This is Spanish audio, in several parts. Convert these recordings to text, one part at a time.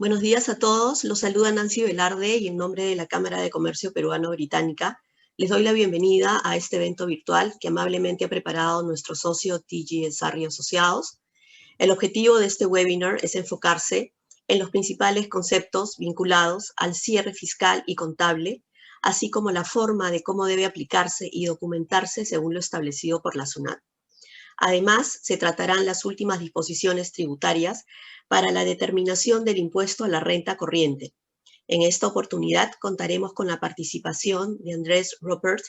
Buenos días a todos, los saluda Nancy Velarde y en nombre de la Cámara de Comercio Peruano-Británica les doy la bienvenida a este evento virtual que amablemente ha preparado nuestro socio TG Sarri Asociados. El objetivo de este webinar es enfocarse en los principales conceptos vinculados al cierre fiscal y contable, así como la forma de cómo debe aplicarse y documentarse según lo establecido por la SUNAT. Además, se tratarán las últimas disposiciones tributarias para la determinación del impuesto a la renta corriente. En esta oportunidad contaremos con la participación de Andrés Ruppert,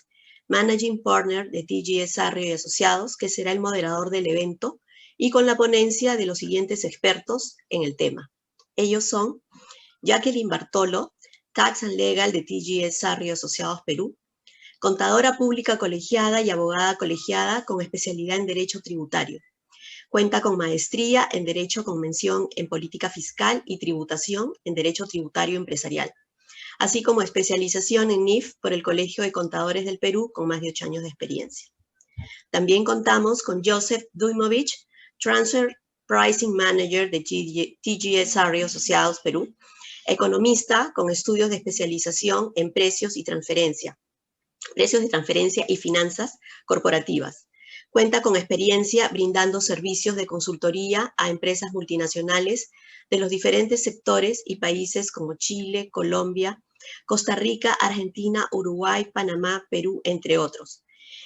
Managing Partner de TG Sarri y Asociados, que será el moderador del evento, y con la ponencia de los siguientes expertos en el tema. Ellos son Jacqueline Bartolo, Tax and Legal de TG Sarri y Asociados Perú, contadora pública colegiada y abogada colegiada con especialidad en Derecho Tributario. Cuenta con maestría en Derecho con mención en Política Fiscal y Tributación en Derecho Tributario Empresarial, así como especialización en NIF por el Colegio de Contadores del Perú con más de 8 años de experiencia. También contamos con Joseph Dujmovic, Transfer Pricing Manager de TG Sarri Asociados Perú, economista con estudios de especialización en precios de transferencia y finanzas corporativas. Cuenta con experiencia brindando servicios de consultoría a empresas multinacionales de los diferentes sectores y países como Chile, Colombia, Costa Rica, Argentina, Uruguay, Panamá, Perú, entre otros,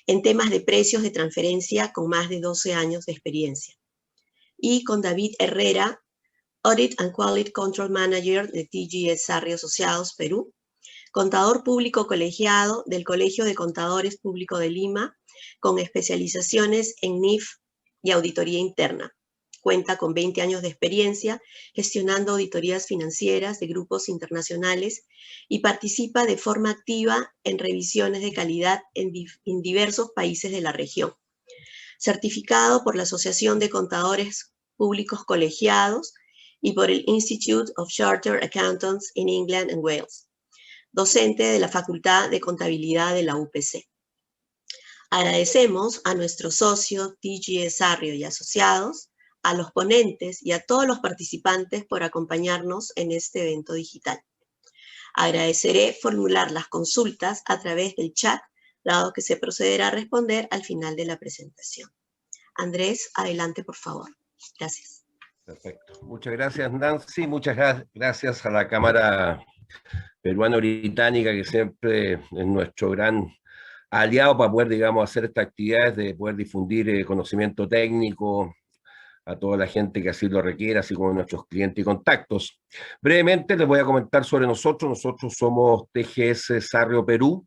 en temas de precios de transferencia con más de 12 años de experiencia. Y con David Herrera, Audit and Quality Control Manager de TG Sarri Asociados Perú, contador público colegiado del Colegio de Contadores Público de Lima, con especializaciones en NIF y auditoría interna. Cuenta con 20 años de experiencia gestionando auditorías financieras de grupos internacionales y participa de forma activa en revisiones de calidad en diversos países de la región. Certificado por la Asociación de Contadores Públicos Colegiados y por el Institute of Chartered Accountants in England and Wales. Docente de la Facultad de Contabilidad de la UPC. Agradecemos a nuestro socio TG Sarri y Asociados, a los ponentes y a todos los participantes por acompañarnos en este evento digital. Agradeceré formular las consultas a través del chat, dado que se procederá a responder al final de la presentación. Andrés, adelante, por favor. Gracias. Perfecto. Muchas gracias, Nancy. Muchas gracias a la Cámara Peruano-Británica, que siempre es nuestro gran aliado para poder, digamos, hacer estas actividades, de poder difundir conocimiento técnico a toda la gente que así lo requiera, así como nuestros clientes y contactos. Brevemente les voy a comentar sobre nosotros. Nosotros somos TGS Sarri Perú.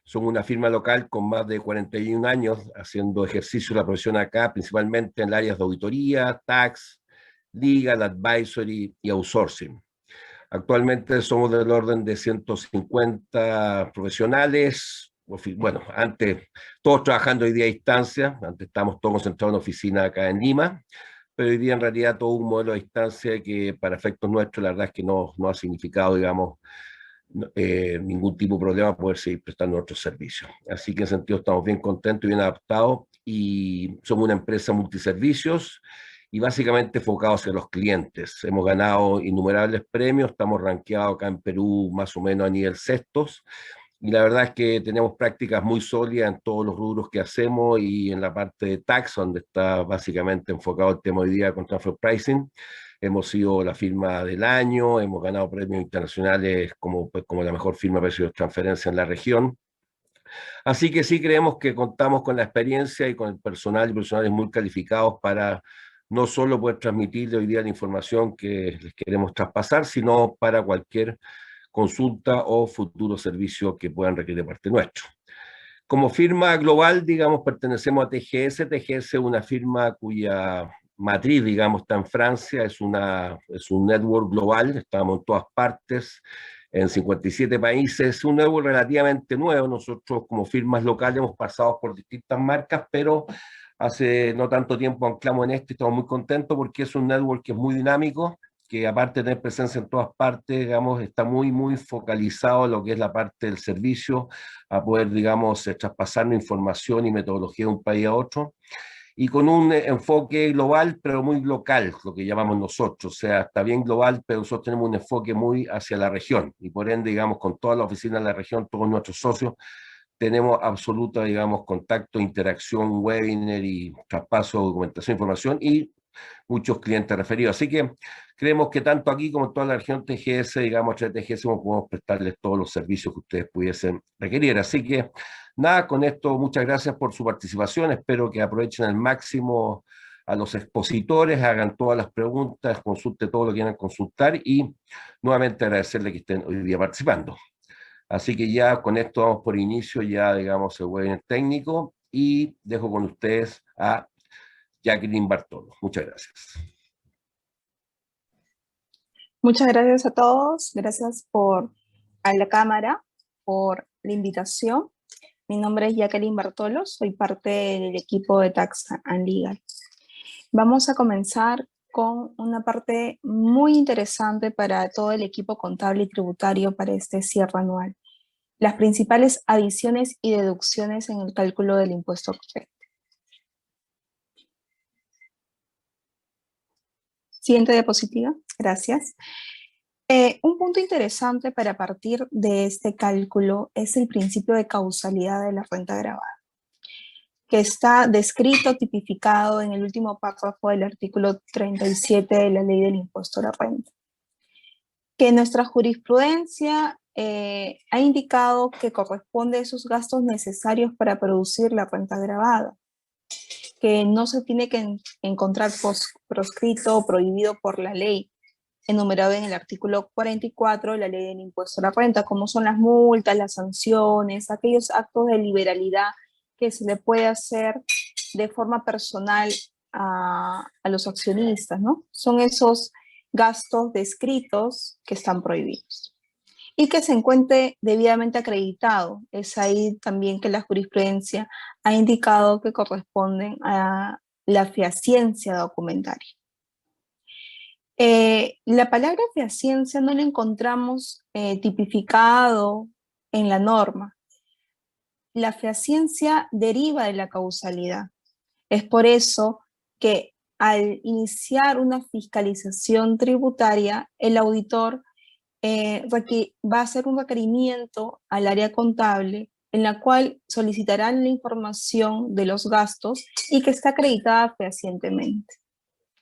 Somos una firma local con más de 41 años haciendo ejercicio de la profesión acá, principalmente en las áreas de auditoría, tax, legal, advisory y outsourcing. Actualmente somos del orden de 150 profesionales. Bueno, antes todos trabajando hoy día a distancia, antes estábamos todos concentrados en oficina acá en Lima, pero hoy día en realidad todo un modelo a distancia que para efectos nuestros la verdad es que no ha significado, digamos, ningún tipo de problema poder seguir prestando nuestros servicios. Así que en ese sentido estamos bien contentos y bien adaptados y somos una empresa multiservicios y básicamente enfocados hacia los clientes. Hemos ganado innumerables premios, estamos rankeados acá en Perú más o menos a nivel sextos, y la verdad es que tenemos prácticas muy sólidas en todos los rubros que hacemos y en la parte de tax, donde está básicamente enfocado el tema hoy día con transfer pricing. Hemos sido la firma del año, hemos ganado premios internacionales como la mejor firma de precios de transferencia en la región. Así que sí creemos que contamos con la experiencia y con el personal y profesionales muy calificados para no solo poder transmitir hoy día la información que les queremos traspasar, sino para cualquier consulta o futuro servicio que puedan requerir de parte nuestra. Como firma global, digamos, pertenecemos a TGS. TGS es una firma cuya matriz, digamos, está en Francia, es un network global, estamos en todas partes, en 57 países, es un network relativamente nuevo. Nosotros como firmas locales hemos pasado por distintas marcas, pero hace no tanto tiempo anclamos en este y estamos muy contentos porque es un network que es muy dinámico, que aparte de tener presencia en todas partes, digamos, está muy focalizado en lo que es la parte del servicio, a poder, digamos, traspasar información y metodología de un país a otro. y con un enfoque global, pero muy local, lo que llamamos nosotros. O sea, está bien global, pero nosotros tenemos un enfoque muy hacia la región, y por ende, digamos, con todas las oficinas de la región, todos nuestros socios, tenemos absoluta, digamos, contacto, interacción, webinar y traspaso de documentación, información, y muchos clientes referidos. Así que creemos que tanto aquí como en toda la región TGS, digamos, a través de TGS, podemos prestarles todos los servicios que ustedes pudiesen requerir. Así que, nada, con esto, muchas gracias por su participación. Espero que aprovechen al máximo a los expositores, hagan todas las preguntas, consulte todo lo que quieran consultar, y nuevamente agradecerles que estén hoy día participando. Así que ya con esto damos por inicio ya, digamos, el webinar técnico, y dejo con ustedes a Jacqueline Bartolo. Muchas gracias. Muchas gracias a todos. Gracias a la cámara por la invitación. Mi nombre es Jacqueline Bartolo, soy parte del equipo de Tax and Legal. Vamos a comenzar con una parte muy interesante para todo el equipo contable y tributario para este cierre anual. Las principales adiciones y deducciones en el cálculo del impuesto corriente. Siguiente diapositiva, gracias. Un punto interesante para partir de este cálculo es el principio de causalidad de la renta gravada, que está descrito, tipificado en el último párrafo del artículo 37 de la Ley del Impuesto a la Renta, que nuestra jurisprudencia ha indicado que corresponde a esos gastos necesarios para producir la renta gravada, que no se tiene que encontrar proscrito o prohibido por la ley, enumerado en el artículo 44 de la Ley del Impuesto a la Renta, como son las multas, las sanciones, aquellos actos de liberalidad que se le puede hacer de forma personal a los accionistas, ¿no? Son esos gastos descritos que están prohibidos. Y que se encuentre debidamente acreditado. Es ahí también que la jurisprudencia ha indicado que corresponden a la fehaciencia documentaria. La palabra fehaciencia no la encontramos tipificado en la norma. La fehaciencia deriva de la causalidad. Es por eso que al iniciar una fiscalización tributaria, el auditor va a hacer un requerimiento al área contable en la cual solicitarán la información de los gastos y que está acreditada fehacientemente.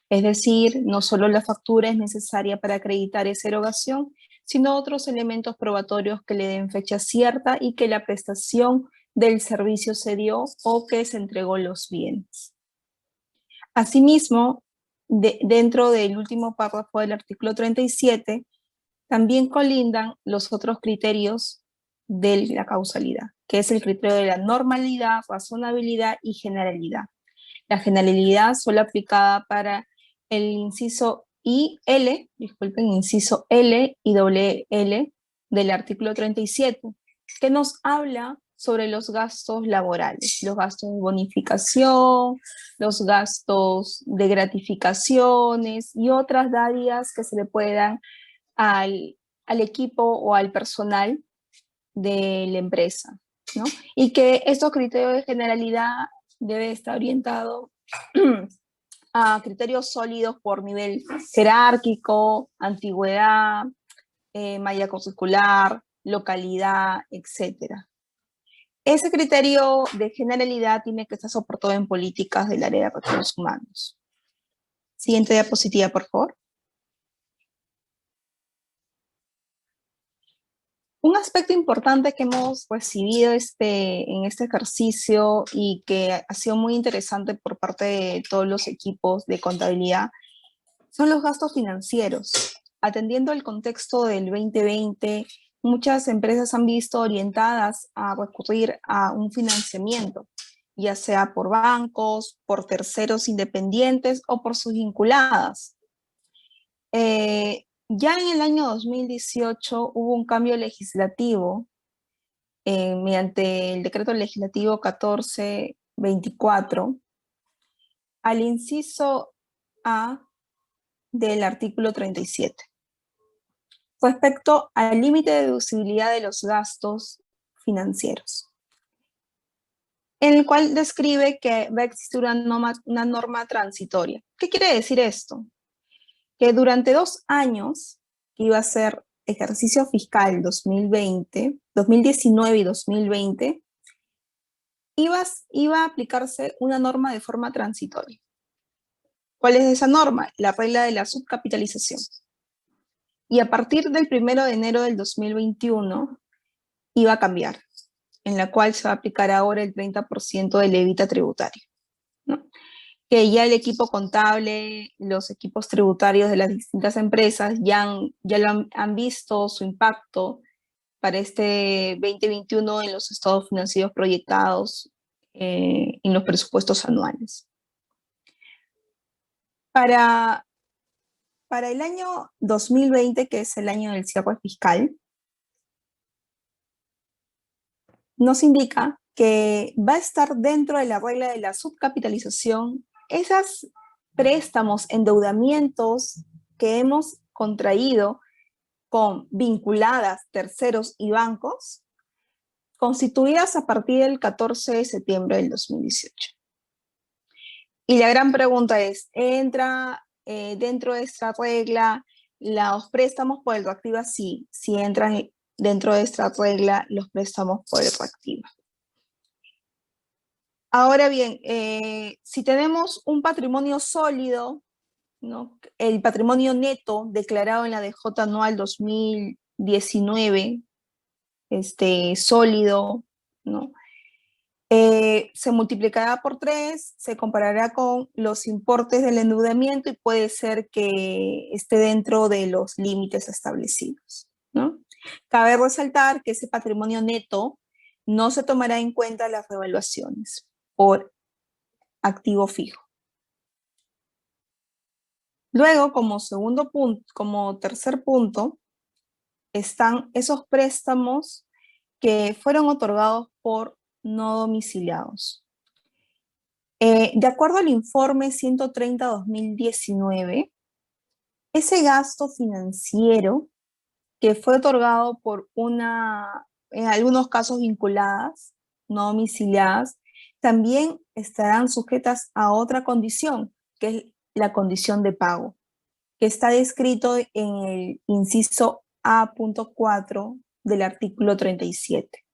Es decir, no solo la factura es necesaria para acreditar esa erogación, sino otros elementos probatorios que le den fecha cierta y que la prestación del servicio se dio o que se entregó los bienes. Asimismo, dentro del último párrafo del artículo 37, también colindan los otros criterios de la causalidad, que es el criterio de la normalidad, razonabilidad y generalidad. La generalidad solo aplicada para el inciso inciso L y doble L del artículo 37, que nos habla sobre los gastos laborales, los gastos de bonificación, los gastos de gratificaciones y otras dádivas que se le puedan al equipo o al personal de la empresa, ¿no? Y que estos criterios de generalidad debe estar orientado a criterios sólidos por nivel jerárquico, antigüedad, malla curricular, localidad, etc. Ese criterio de generalidad tiene que estar soportado en políticas del área de recursos humanos. Siguiente diapositiva, por favor. Un aspecto importante que hemos recibido en este ejercicio y que ha sido muy interesante por parte de todos los equipos de contabilidad son los gastos financieros. Atendiendo al contexto del 2020, muchas empresas han visto orientadas a recurrir a un financiamiento, ya sea por bancos, por terceros independientes o por sus vinculadas. Ya en el año 2018 hubo un cambio legislativo mediante el decreto legislativo 1424 al inciso A del artículo 37 respecto al límite de deducibilidad de los gastos financieros. en el cual describe que va a existir una norma transitoria. ¿Qué quiere decir esto? Que durante 2 años, que iba a ser ejercicio fiscal 2020, 2019 y 2020, iba a aplicarse una norma de forma transitoria. ¿Cuál es esa norma? La regla de la subcapitalización. Y a partir del 1 de enero del 2021 iba a cambiar, en la cual se va a aplicar ahora el 30% de levita tributaria, ¿no? Que ya el equipo contable, los equipos tributarios de las distintas empresas ya han visto su impacto para este 2021 en los estados financieros proyectados en los presupuestos anuales. Para el año 2020, que es el año del cierre fiscal, nos indica que va a estar dentro de la regla de la subcapitalización esos préstamos, endeudamientos que hemos contraído con vinculadas, terceros y bancos, constituidas a partir del 14 de septiembre del 2018. Y la gran pregunta es, ¿entra dentro de esta regla los préstamos por el reactiva? Sí, sí entran dentro de esta regla los préstamos por el reactiva. Ahora bien, si tenemos un patrimonio sólido, ¿no? El patrimonio neto declarado en la DJ anual 2019, sólido, ¿no? Se multiplicará por 3, se comparará con los importes del endeudamiento y puede ser que esté dentro de los límites establecidos, ¿no? Cabe resaltar que ese patrimonio neto no se tomará en cuenta las revaluaciones por activo fijo. Luego, como tercer punto, están esos préstamos que fueron otorgados por no domiciliados. De acuerdo al informe 130-2019, ese gasto financiero que fue otorgado por en algunos casos vinculadas, no domiciliadas, también estarán sujetas a otra condición, que es la condición de pago, que está descrito en el inciso A.4 del artículo 37,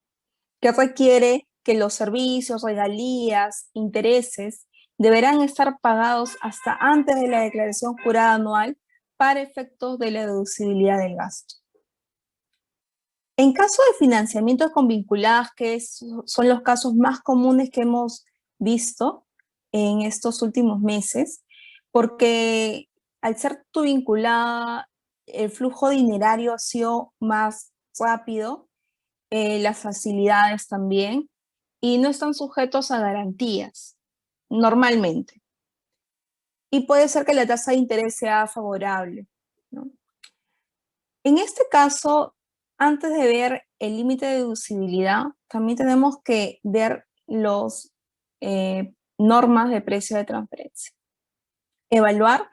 que requiere que los servicios, regalías, intereses deberán estar pagados hasta antes de la declaración jurada anual para efectos de la deducibilidad del gasto. En caso de financiamientos con vinculadas, que son los casos más comunes que hemos visto en estos últimos meses, porque al ser tu vinculada, el flujo dinerario ha sido más rápido, las facilidades también, y no están sujetos a garantías, normalmente. Y puede ser que la tasa de interés sea favorable, ¿no? En este caso, antes de ver el límite de deducibilidad, también tenemos que ver los normas de precio de transferencia. Evaluar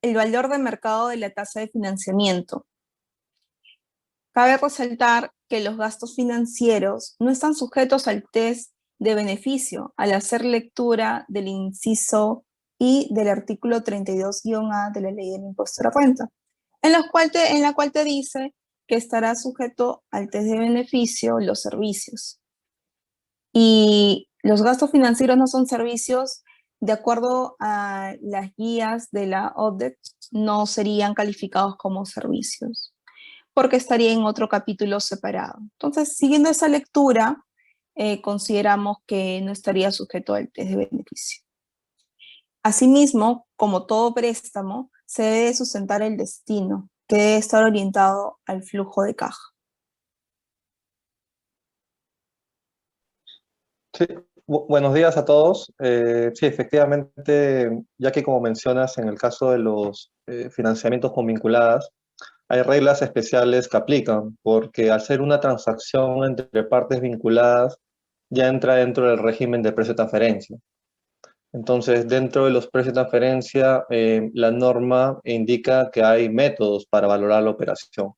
el valor de mercado de la tasa de financiamiento. Cabe resaltar que los gastos financieros no están sujetos al test de beneficio al hacer lectura del inciso I del artículo 32-A de la Ley del Impuesto a la Renta, en la cual te dice que estará sujeto al test de beneficio los servicios. Y los gastos financieros no son servicios, de acuerdo a las guías de la OCDE, no serían calificados como servicios, porque estaría en otro capítulo separado. Entonces, siguiendo esa lectura, consideramos que no estaría sujeto al test de beneficio. Asimismo, como todo préstamo, se debe sustentar el destino, que debe estar orientado al flujo de caja. Sí, buenos días a todos. Sí, efectivamente, ya que como mencionas, en el caso de los financiamientos con vinculadas, hay reglas especiales que aplican, porque al ser una transacción entre partes vinculadas, ya entra dentro del régimen de precio de transferencia. Entonces, dentro de los precios de transferencia, la norma indica que hay métodos para valorar la operación.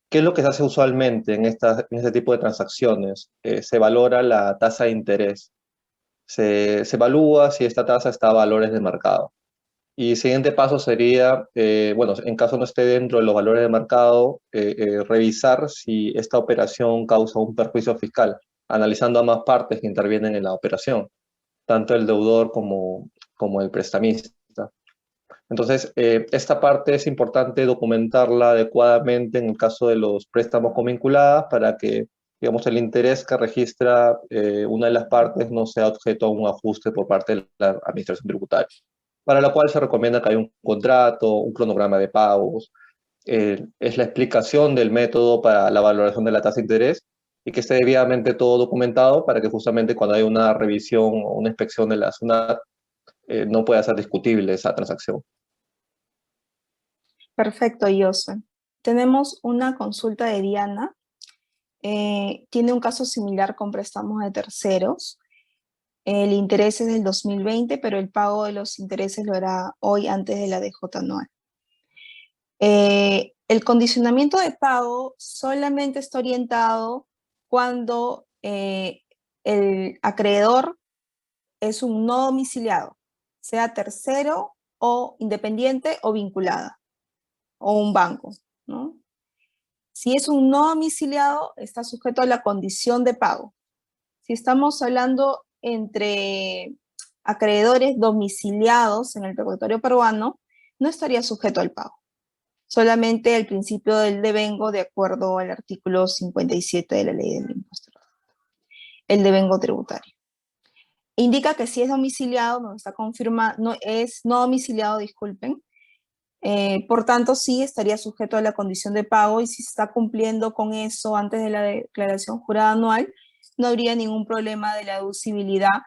¿Qué es lo que se hace usualmente en este tipo de transacciones? Se valora la tasa de interés. se evalúa si esta tasa está a valores de mercado. Y el siguiente paso sería, bueno, en caso no esté dentro de los valores de mercado, revisar si esta operación causa un perjuicio fiscal, analizando ambas partes que intervienen en la operación, tanto el deudor como el prestamista. Entonces, esta parte es importante documentarla adecuadamente en el caso de los préstamos covinculadas para que, digamos, el interés que registra una de las partes no sea objeto a un ajuste por parte de la administración tributaria, para la cual se recomienda que haya un contrato, un cronograma de pagos, es la explicación del método para la valoración de la tasa de interés y que esté debidamente todo documentado para que justamente cuando hay una revisión o una inspección de la SUNAT no pueda ser discutible esa transacción. Perfecto, Jose. Tenemos una consulta de Diana. Tiene un caso similar con préstamos de terceros. El interés es del 2020, pero el pago de los intereses lo hará hoy antes de la DJ anual. El condicionamiento de pago solamente está orientado cuando el acreedor es un no domiciliado, sea tercero o independiente o vinculada, o un banco, ¿no? Si es un no domiciliado, está sujeto a la condición de pago. Si estamos hablando entre acreedores domiciliados en el territorio peruano, no estaría sujeto al pago. Solamente el principio del devengo de acuerdo al artículo 57 de la ley del impuesto. El devengo tributario. Indica que si es domiciliado, no está confirmado, no es no domiciliado, disculpen, por tanto, sí estaría sujeto a la condición de pago y si se está cumpliendo con eso antes de la declaración jurada anual, no habría ningún problema de la deducibilidad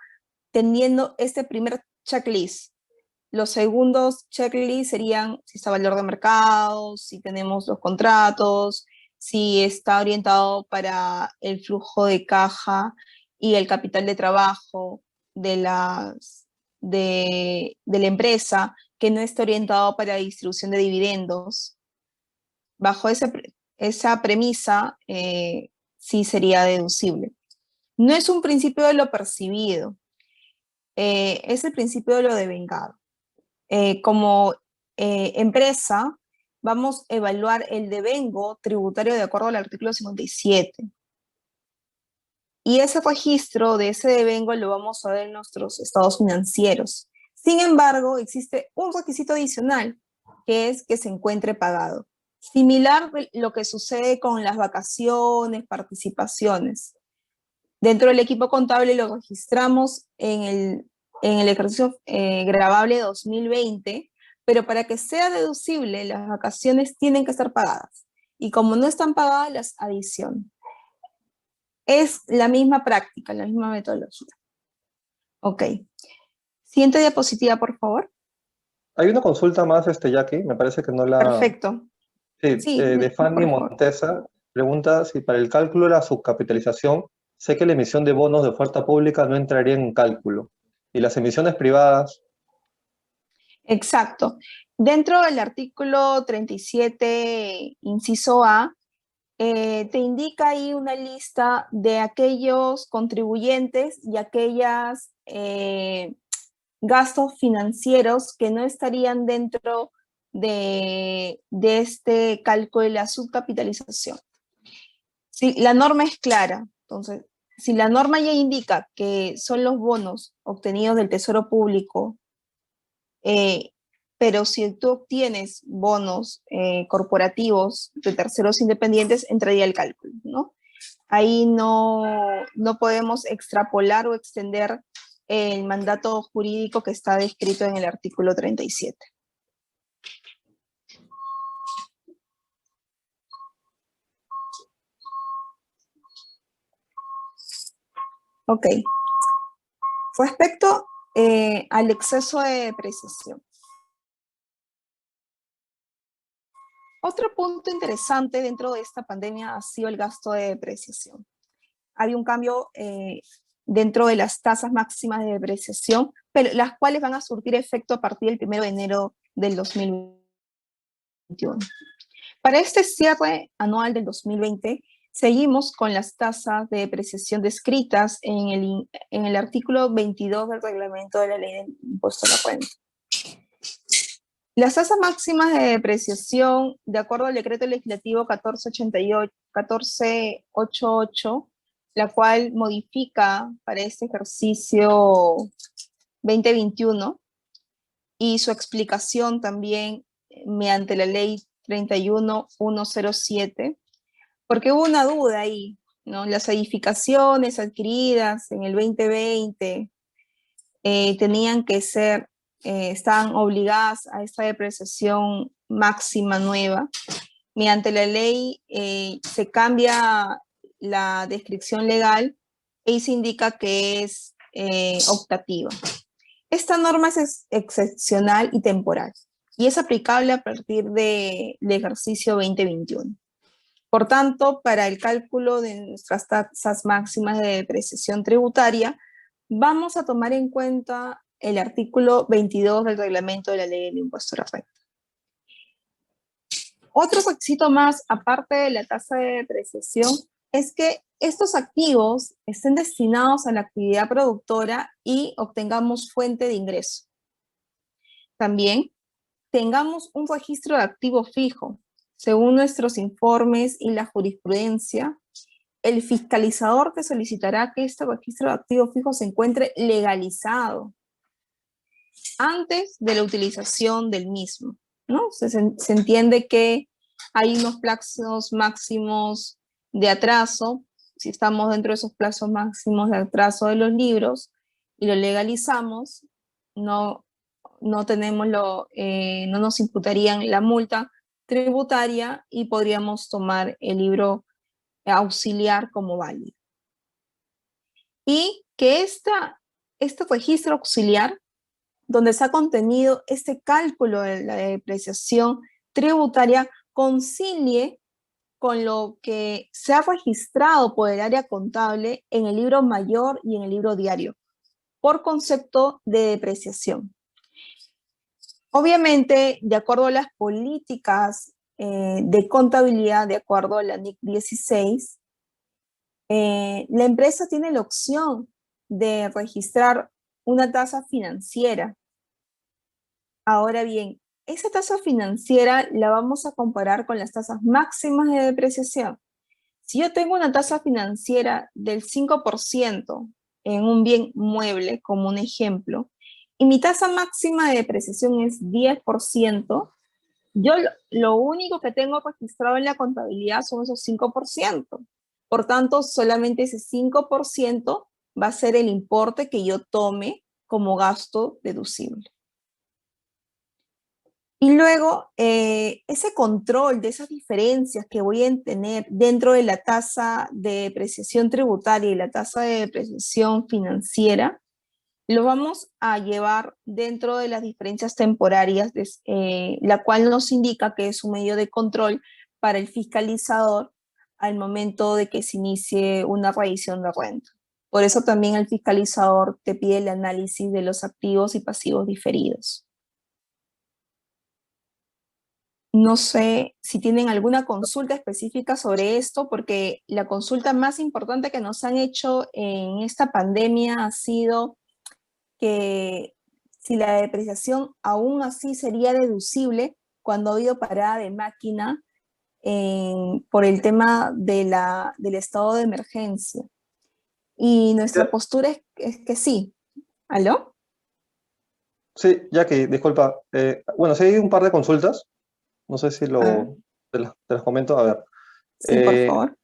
teniendo este primer checklist. Los segundos checklists serían si está valor de mercado, si tenemos los contratos, si está orientado para el flujo de caja y el capital de trabajo de la empresa, que no está orientado para la distribución de dividendos. Bajo esa premisa, sí sería deducible. No es un principio de lo percibido, es el principio de lo devengado. Como empresa, vamos a evaluar el devengo tributario de acuerdo al artículo 57. Y ese registro de ese devengo lo vamos a ver en nuestros estados financieros. Sin embargo, existe un requisito adicional, que es que se encuentre pagado. Similar a lo que sucede con las vacaciones, participaciones. Dentro del equipo contable lo registramos en el ejercicio gravable 2020, pero para que sea deducible, las vacaciones tienen que estar pagadas. Y como no están pagadas, las adiciono. Es la misma práctica, la misma metodología. Ok. Siguiente diapositiva, por favor. Hay una consulta más, Jackie, me parece que no la... Perfecto. Sí, de Fanny Montesa, pregunta si para el cálculo de la subcapitalización, sé que la emisión de bonos de oferta pública no entraría en cálculo. ¿Y las emisiones privadas? Exacto. Dentro del artículo 37, inciso A, te indica ahí una lista de aquellos contribuyentes y aquellas gastos financieros que no estarían dentro de este cálculo de la subcapitalización. Sí, la norma es clara. Entonces, si la norma ya indica que son los bonos obtenidos del Tesoro Público, pero si tú obtienes bonos corporativos de terceros independientes, entraría el cálculo, ¿no? Ahí no podemos extrapolar o extender el mandato jurídico que está descrito en el artículo 37. Ok. Respecto al exceso de depreciación. Otro punto interesante dentro de esta pandemia ha sido el gasto de depreciación. Había un cambio dentro de las tasas máximas de depreciación, pero las cuales van a surtir efecto a partir del 1 de enero del 2021. Para este cierre anual del 2020, Seguimos con las tasas de depreciación descritas en el artículo 22 del reglamento de la ley del impuesto a la renta. Las tasas máximas de depreciación, de acuerdo al decreto legislativo 1488, la cual modifica para este ejercicio 2021, y su explicación también mediante la ley 31107, porque hubo una duda ahí, ¿no? Las edificaciones adquiridas en el 2020 tenían que ser, estaban obligadas a esta depreciación máxima nueva. Mediante la ley se cambia la descripción legal y se indica que es optativa. Esta norma es excepcional y temporal y es aplicable a partir del ejercicio 2021. Por tanto, para el cálculo de nuestras tasas máximas de depreciación tributaria, vamos a tomar en cuenta el artículo 22 del reglamento de la ley del impuesto a la renta. Otro requisito más, aparte de la tasa de depreciación, es que estos activos estén destinados a la actividad productora y obtengamos fuente de ingreso. También tengamos un registro de activo fijo. Según nuestros informes y la jurisprudencia, el fiscalizador te solicitará que este registro de activo fijo se encuentre legalizado antes de la utilización del mismo, ¿no? Se entiende que hay unos plazos máximos de atraso. Si estamos dentro de esos plazos máximos de atraso de los libros y lo legalizamos, no nos imputarían la multa tributaria y podríamos tomar el libro auxiliar como válido. Y que este registro auxiliar, donde se ha contenido este cálculo de la depreciación tributaria, concilie con lo que se ha registrado por el área contable en el libro mayor y en el libro diario, por concepto de depreciación. Obviamente, de acuerdo a las políticas de contabilidad, de acuerdo a la NIC 16, la empresa tiene la opción de registrar una tasa financiera. Ahora bien, esa tasa financiera la vamos a comparar con las tasas máximas de depreciación. Si yo tengo una tasa financiera del 5% en un bien mueble, como un ejemplo, y mi tasa máxima de depreciación es 10%, yo lo único que tengo registrado en la contabilidad son esos 5%. Por tanto, solamente ese 5% va a ser el importe que yo tome como gasto deducible. Y luego, ese control de esas diferencias que voy a tener dentro de la tasa de depreciación tributaria y la tasa de depreciación financiera, lo vamos a llevar dentro de las diferencias temporarias, la cual nos indica que es un medio de control para el fiscalizador al momento de que se inicie una revisión de renta. Por eso también el fiscalizador te pide el análisis de los activos y pasivos diferidos. No sé si tienen alguna consulta específica sobre esto, porque la consulta más importante que nos han hecho en esta pandemia ha sido que si la depreciación aún así sería deducible cuando ha habido parada de máquina por el tema del estado de emergencia. Y nuestra postura es que sí. ¿Aló? Sí, Jackie, disculpa. Bueno, sí hay un par de consultas. No sé si te las comento. A ver. Sí, por favor.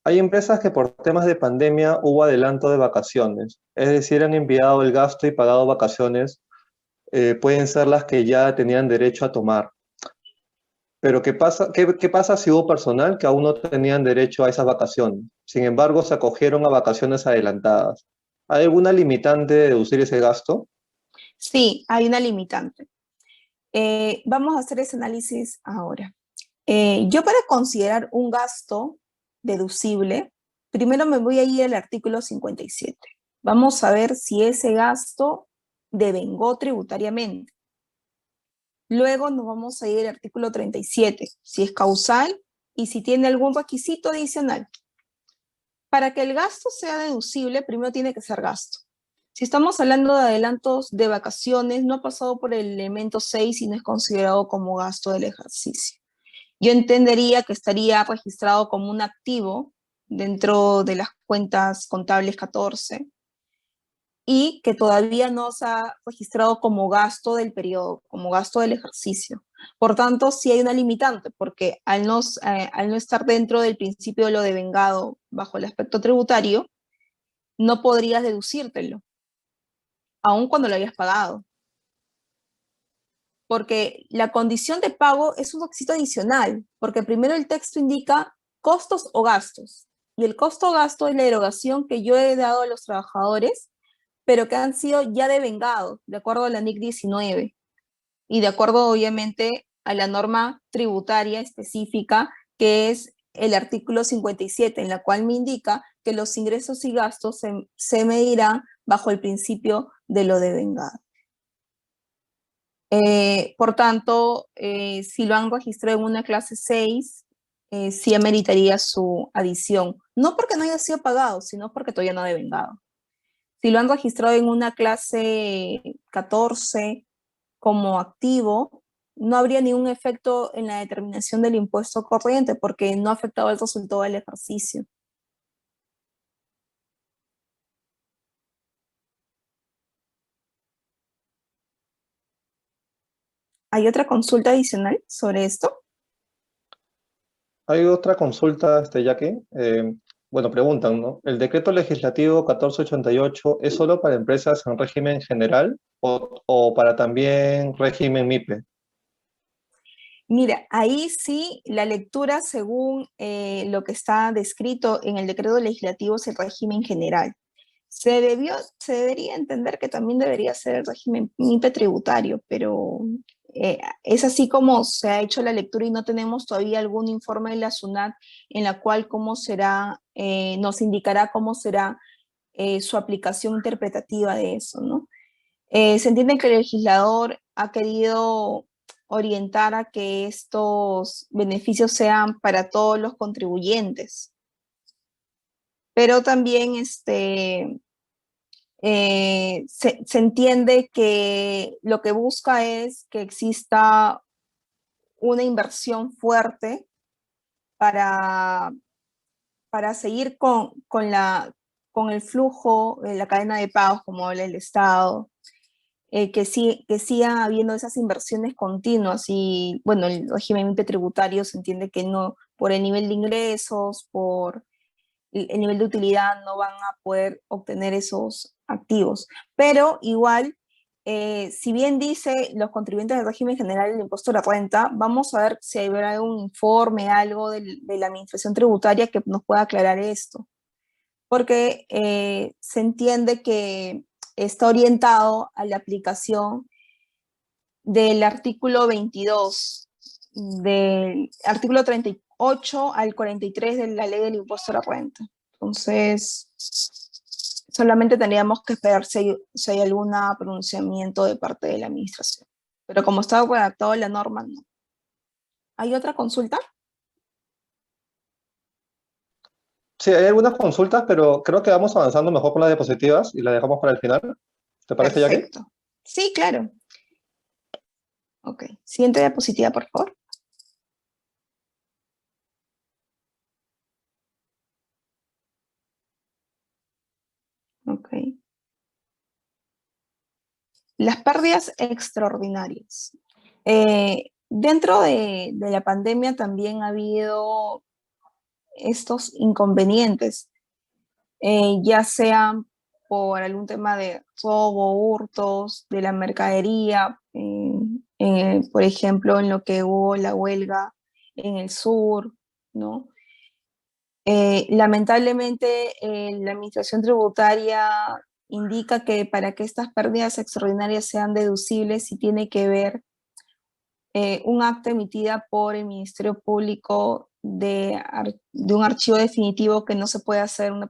Hay empresas que por temas de pandemia hubo adelanto de vacaciones. Es decir, han enviado el gasto y pagado vacaciones. Pueden ser las que ya tenían derecho a tomar. Pero ¿qué pasa si hubo personal que aún no tenían derecho a esas vacaciones? Sin embargo, se acogieron a vacaciones adelantadas. ¿Hay alguna limitante de deducir ese gasto? Sí, hay una limitante. Vamos a hacer ese análisis ahora. Yo para considerar un gasto deducible, primero me voy a ir al artículo 57. Vamos a ver si ese gasto devengó tributariamente. Luego nos vamos a ir al artículo 37, si es causal y si tiene algún requisito adicional. Para que el gasto sea deducible, primero tiene que ser gasto. Si estamos hablando de adelantos de vacaciones, no ha pasado por el elemento 6 y no es considerado como gasto del ejercicio. Yo entendería que estaría registrado como un activo dentro de las cuentas contables 14 y que todavía no se ha registrado como gasto del periodo, como gasto del ejercicio. Por tanto, sí hay una limitante, porque al no estar dentro del principio de lo devengado bajo el aspecto tributario, no podrías deducírtelo, aun cuando lo hayas pagado. Porque la condición de pago es un requisito adicional, porque primero el texto indica costos o gastos, y el costo o gasto es la erogación que yo he dado a los trabajadores, pero que han sido ya devengados, de acuerdo a la NIC 19, y de acuerdo obviamente a la norma tributaria específica, que es el artículo 57, en la cual me indica que los ingresos y gastos se medirán bajo el principio de lo devengado. Por tanto, si lo han registrado en una clase 6, sí ameritaría su adición. No porque no haya sido pagado, sino porque todavía no ha devengado. Si lo han registrado en una clase 14 como activo, no habría ningún efecto en la determinación del impuesto corriente porque no ha afectado el resultado del ejercicio. ¿Hay otra consulta adicional sobre esto? Hay otra consulta, Jackie. Bueno, preguntan, ¿no? ¿El decreto legislativo 1488 es solo para empresas en régimen general o para también régimen MIPE? Mira, ahí sí la lectura según lo que está descrito en el decreto legislativo es el régimen general. Se debería entender que también debería ser el régimen MIPE tributario, pero es así como se ha hecho la lectura y no tenemos todavía algún informe de la SUNAT en la cual nos indicará cómo será su aplicación interpretativa de eso, ¿no? Se entiende que el legislador ha querido orientar a que estos beneficios sean para todos los contribuyentes, pero también se entiende que lo que busca es que exista una inversión fuerte para, para seguir con el flujo de la cadena de pagos, como habla el Estado, que siga habiendo esas inversiones continuas y, bueno, el régimen tributario se entiende que no, por el nivel de ingresos, por el nivel de utilidad, no van a poder obtener esos activos. Pero igual, si bien dice los contribuyentes del régimen general del impuesto a la renta, vamos a ver si habrá un informe, algo de la administración tributaria que nos pueda aclarar esto. Porque se entiende que está orientado a la aplicación del artículo 22, del artículo 38 al 43 de la ley del impuesto a la renta. Entonces, solamente tendríamos que esperar si hay algún pronunciamiento de parte de la administración. Pero como está redactado la norma, no. ¿Hay otra consulta? Sí, hay algunas consultas, pero creo que vamos avanzando mejor con las diapositivas y las dejamos para el final. ¿Te parece, Jackie? Perfecto. Sí, claro. Ok. Siguiente diapositiva, por favor. Ok. Las pérdidas extraordinarias. Dentro de la pandemia también ha habido estos inconvenientes, ya sean por algún tema de robo, hurtos de la mercadería, por ejemplo, en lo que hubo la huelga en el sur, ¿no? Lamentablemente, la administración tributaria indica que para que estas pérdidas extraordinarias sean deducibles, sí tiene que ver un acta emitida por el Ministerio Público de un archivo definitivo que no se puede hacer una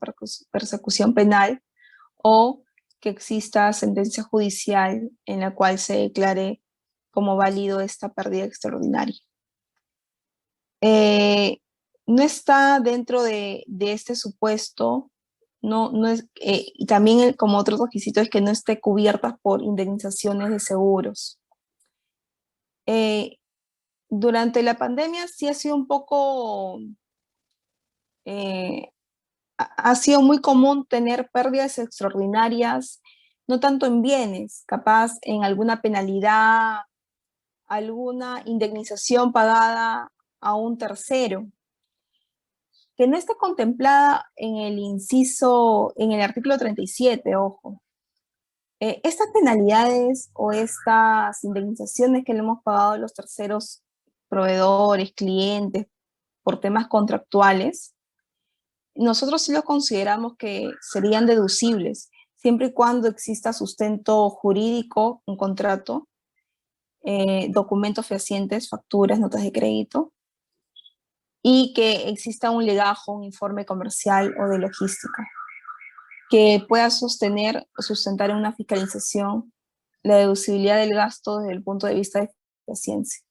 persecución penal o que exista sentencia judicial en la cual se declare como válido esta pérdida extraordinaria. no está dentro de este supuesto, no es, y también como otros requisitos es que no esté cubiertas por indemnizaciones de seguros. Durante la pandemia sí ha sido un poco, ha sido muy común tener pérdidas extraordinarias, no tanto en bienes, capaz en alguna penalidad, alguna indemnización pagada a un tercero, que no está contemplada en el inciso, en el artículo 37, ojo. Estas penalidades o estas indemnizaciones que le hemos pagado a los terceros proveedores, clientes, por temas contractuales, nosotros sí los consideramos que serían deducibles, siempre y cuando exista sustento jurídico, un contrato, documentos fehacientes, facturas, notas de crédito, y que exista un legajo, un informe comercial o de logística, que pueda sustentar en una fiscalización la deducibilidad del gasto desde el punto de vista de eficiencia,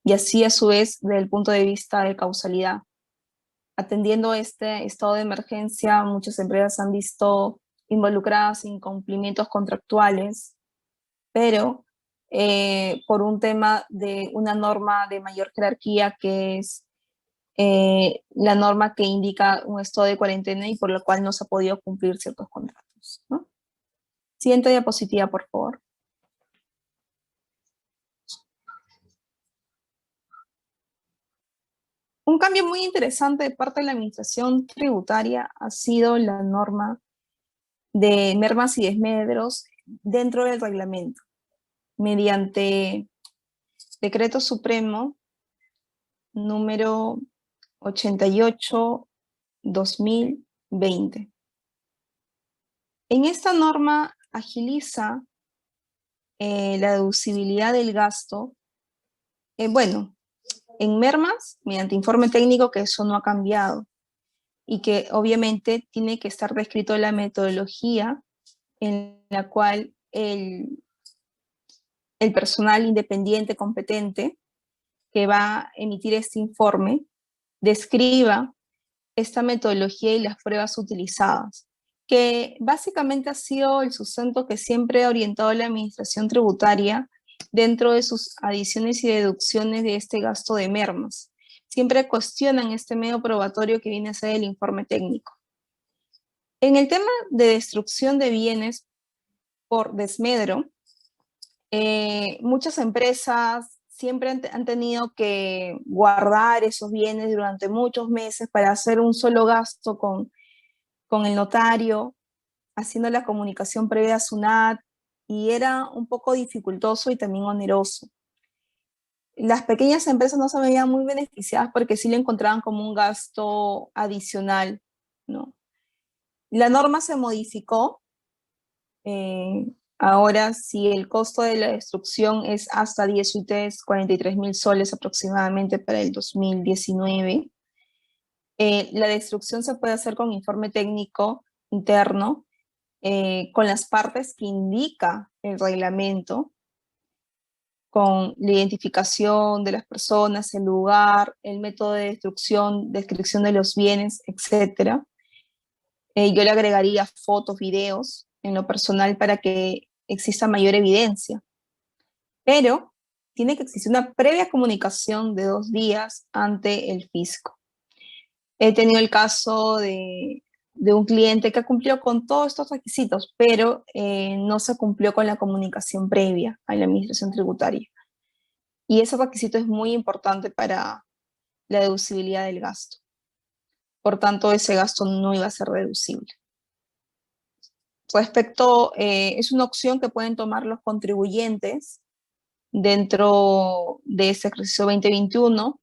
y así a su vez desde el punto de vista de causalidad. Atendiendo este estado de emergencia, muchas empresas han visto involucradas en incumplimientos contractuales, pero por un tema de una norma de mayor jerarquía que es la norma que indica un estado de cuarentena y por lo cual no se ha podido cumplir ciertos contratos, ¿no? Siguiente diapositiva, por favor. Un cambio muy interesante de parte de la administración tributaria ha sido la norma de mermas y desmedros dentro del reglamento, mediante Decreto Supremo número 88/2020. En esta norma agiliza la deducibilidad del gasto, bueno, en mermas, mediante informe técnico, que eso no ha cambiado, y que obviamente tiene que estar descrito la metodología en la cual el personal independiente competente que va a emitir este informe describa esta metodología y las pruebas utilizadas, que básicamente ha sido el sustento que siempre ha orientado la administración tributaria dentro de sus adiciones y deducciones de este gasto de mermas. Siempre cuestionan este medio probatorio que viene a ser el informe técnico. En el tema de destrucción de bienes por desmedro, muchas empresas siempre han tenido que guardar esos bienes durante muchos meses para hacer un solo gasto con el notario, haciendo la comunicación previa a SUNAT, y era un poco dificultoso y también oneroso. Las pequeñas empresas no se veían muy beneficiadas porque sí lo encontraban como un gasto adicional, ¿no? La norma se modificó. Ahora, si el costo de la destrucción es hasta 10 UITs, 43.000 soles aproximadamente para el 2019, la destrucción se puede hacer con informe técnico interno, con las partes que indica el reglamento, con la identificación de las personas, el lugar, el método de destrucción, descripción de los bienes, etc. Yo le agregaría fotos, videos en lo personal para que exista mayor evidencia. Pero tiene que existir una previa comunicación de 2 días ante el fisco. He tenido el caso de un cliente que cumplió con todos estos requisitos, pero no se cumplió con la comunicación previa a la administración tributaria. Y ese requisito es muy importante para la deducibilidad del gasto. Por tanto, ese gasto no iba a ser deducible. Respecto, es una opción que pueden tomar los contribuyentes dentro de este ejercicio 2021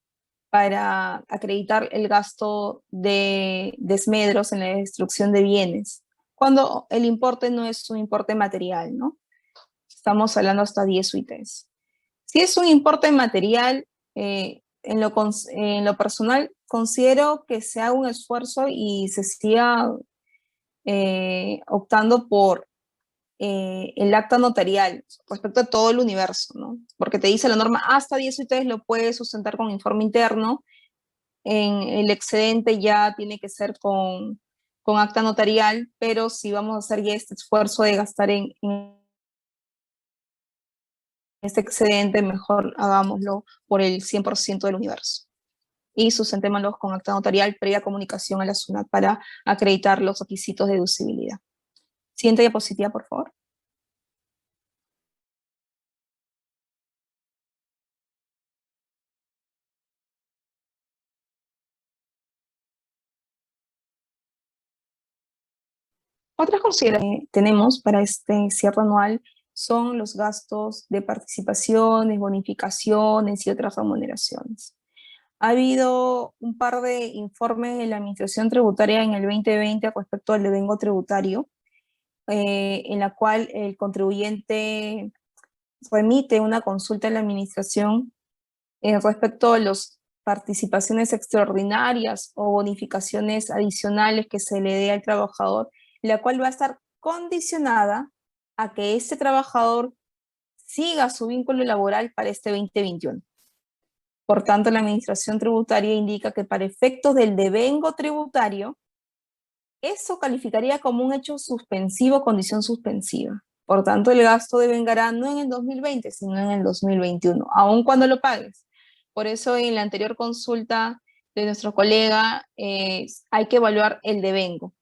para acreditar el gasto de desmedros en la destrucción de bienes, cuando el importe no es un importe material, ¿no? Estamos hablando hasta 10 UITs. Si es un importe material, en lo personal, considero que se haga un esfuerzo y se siga optando por el acta notarial respecto a todo el universo, ¿no? Porque te dice la norma hasta 10 UITs lo puedes sustentar con informe interno, el excedente ya tiene que ser con acta notarial, pero si vamos a hacer ya este esfuerzo de gastar en este excedente, mejor hagámoslo por el 100% del universo. Y sustentémoslos con acta notarial previa comunicación a la SUNAT para acreditar los requisitos de deducibilidad. Siguiente diapositiva, por favor. Otras consideraciones que tenemos para este cierre anual son los gastos de participaciones, bonificaciones y otras remuneraciones. Ha habido un par de informes de la Administración Tributaria en el 2020 respecto al devengo tributario, en la cual el contribuyente remite una consulta a la Administración respecto a las participaciones extraordinarias o bonificaciones adicionales que se le dé al trabajador, la cual va a estar condicionada a que este trabajador siga su vínculo laboral para este 2021. Por tanto, la Administración Tributaria indica que para efectos del devengo tributario, eso calificaría como un hecho suspensivo, condición suspensiva. Por tanto, el gasto devengará no en el 2020, sino en el 2021, aun cuando lo pagues. Por eso, en la anterior consulta de nuestro colega, hay que evaluar el devengo.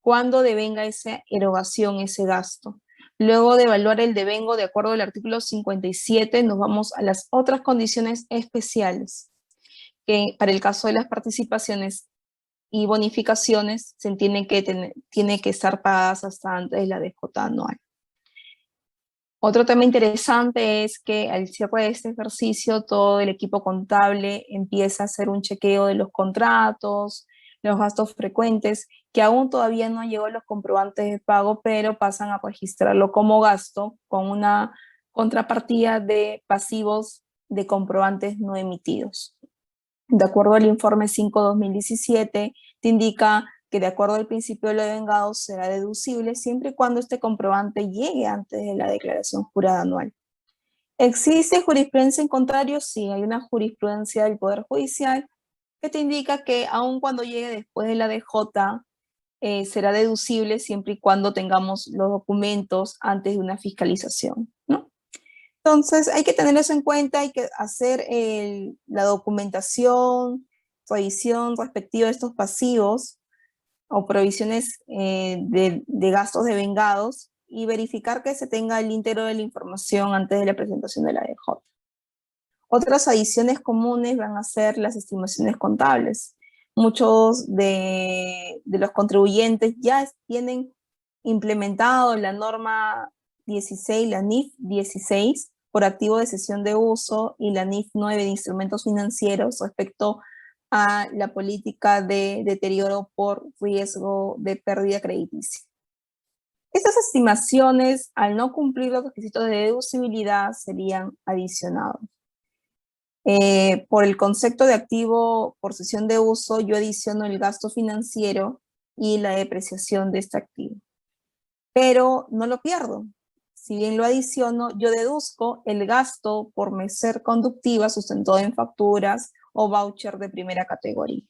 ¿Cuándo devenga esa erogación, ese gasto? Luego de evaluar el devengo de acuerdo al artículo 57, nos vamos a las otras condiciones especiales, que para el caso de las participaciones y bonificaciones tiene que estar pagadas hasta antes de la DJ anual. Otro tema interesante es que al cierre de este ejercicio todo el equipo contable empieza a hacer un chequeo de los contratos, los gastos frecuentes, que aún todavía no llegó a los comprobantes de pago, pero pasan a registrarlo como gasto con una contrapartida de pasivos de comprobantes no emitidos. De acuerdo al informe 5/2017, te indica que de acuerdo al principio de lo devengado será deducible siempre y cuando este comprobante llegue antes de la declaración jurada anual. ¿Existe jurisprudencia en contrario? Sí, hay una jurisprudencia del Poder Judicial que te indica que aun cuando llegue después de la DJ, será deducible siempre y cuando tengamos los documentos antes de una fiscalización, ¿no? Entonces, hay que tener eso en cuenta, hay que hacer la documentación, revisión respectiva de estos pasivos o provisiones de gastos devengados y verificar que se tenga el íntegro de la información antes de la presentación de la DJ. Otras adiciones comunes van a ser las estimaciones contables. Muchos de los contribuyentes ya tienen implementado la norma 16, la NIF 16, por activo de cesión de uso, y la NIF 9 de instrumentos financieros respecto a la política de deterioro por riesgo de pérdida crediticia. Estas estimaciones, al no cumplir los requisitos de deducibilidad, serían adicionados. Por el concepto de activo por cesión de uso, yo adiciono el gasto financiero y la depreciación de este activo. Pero no lo pierdo. Si bien lo adiciono, yo deduzco el gasto por meser conductiva sustentado en facturas o voucher de primera categoría.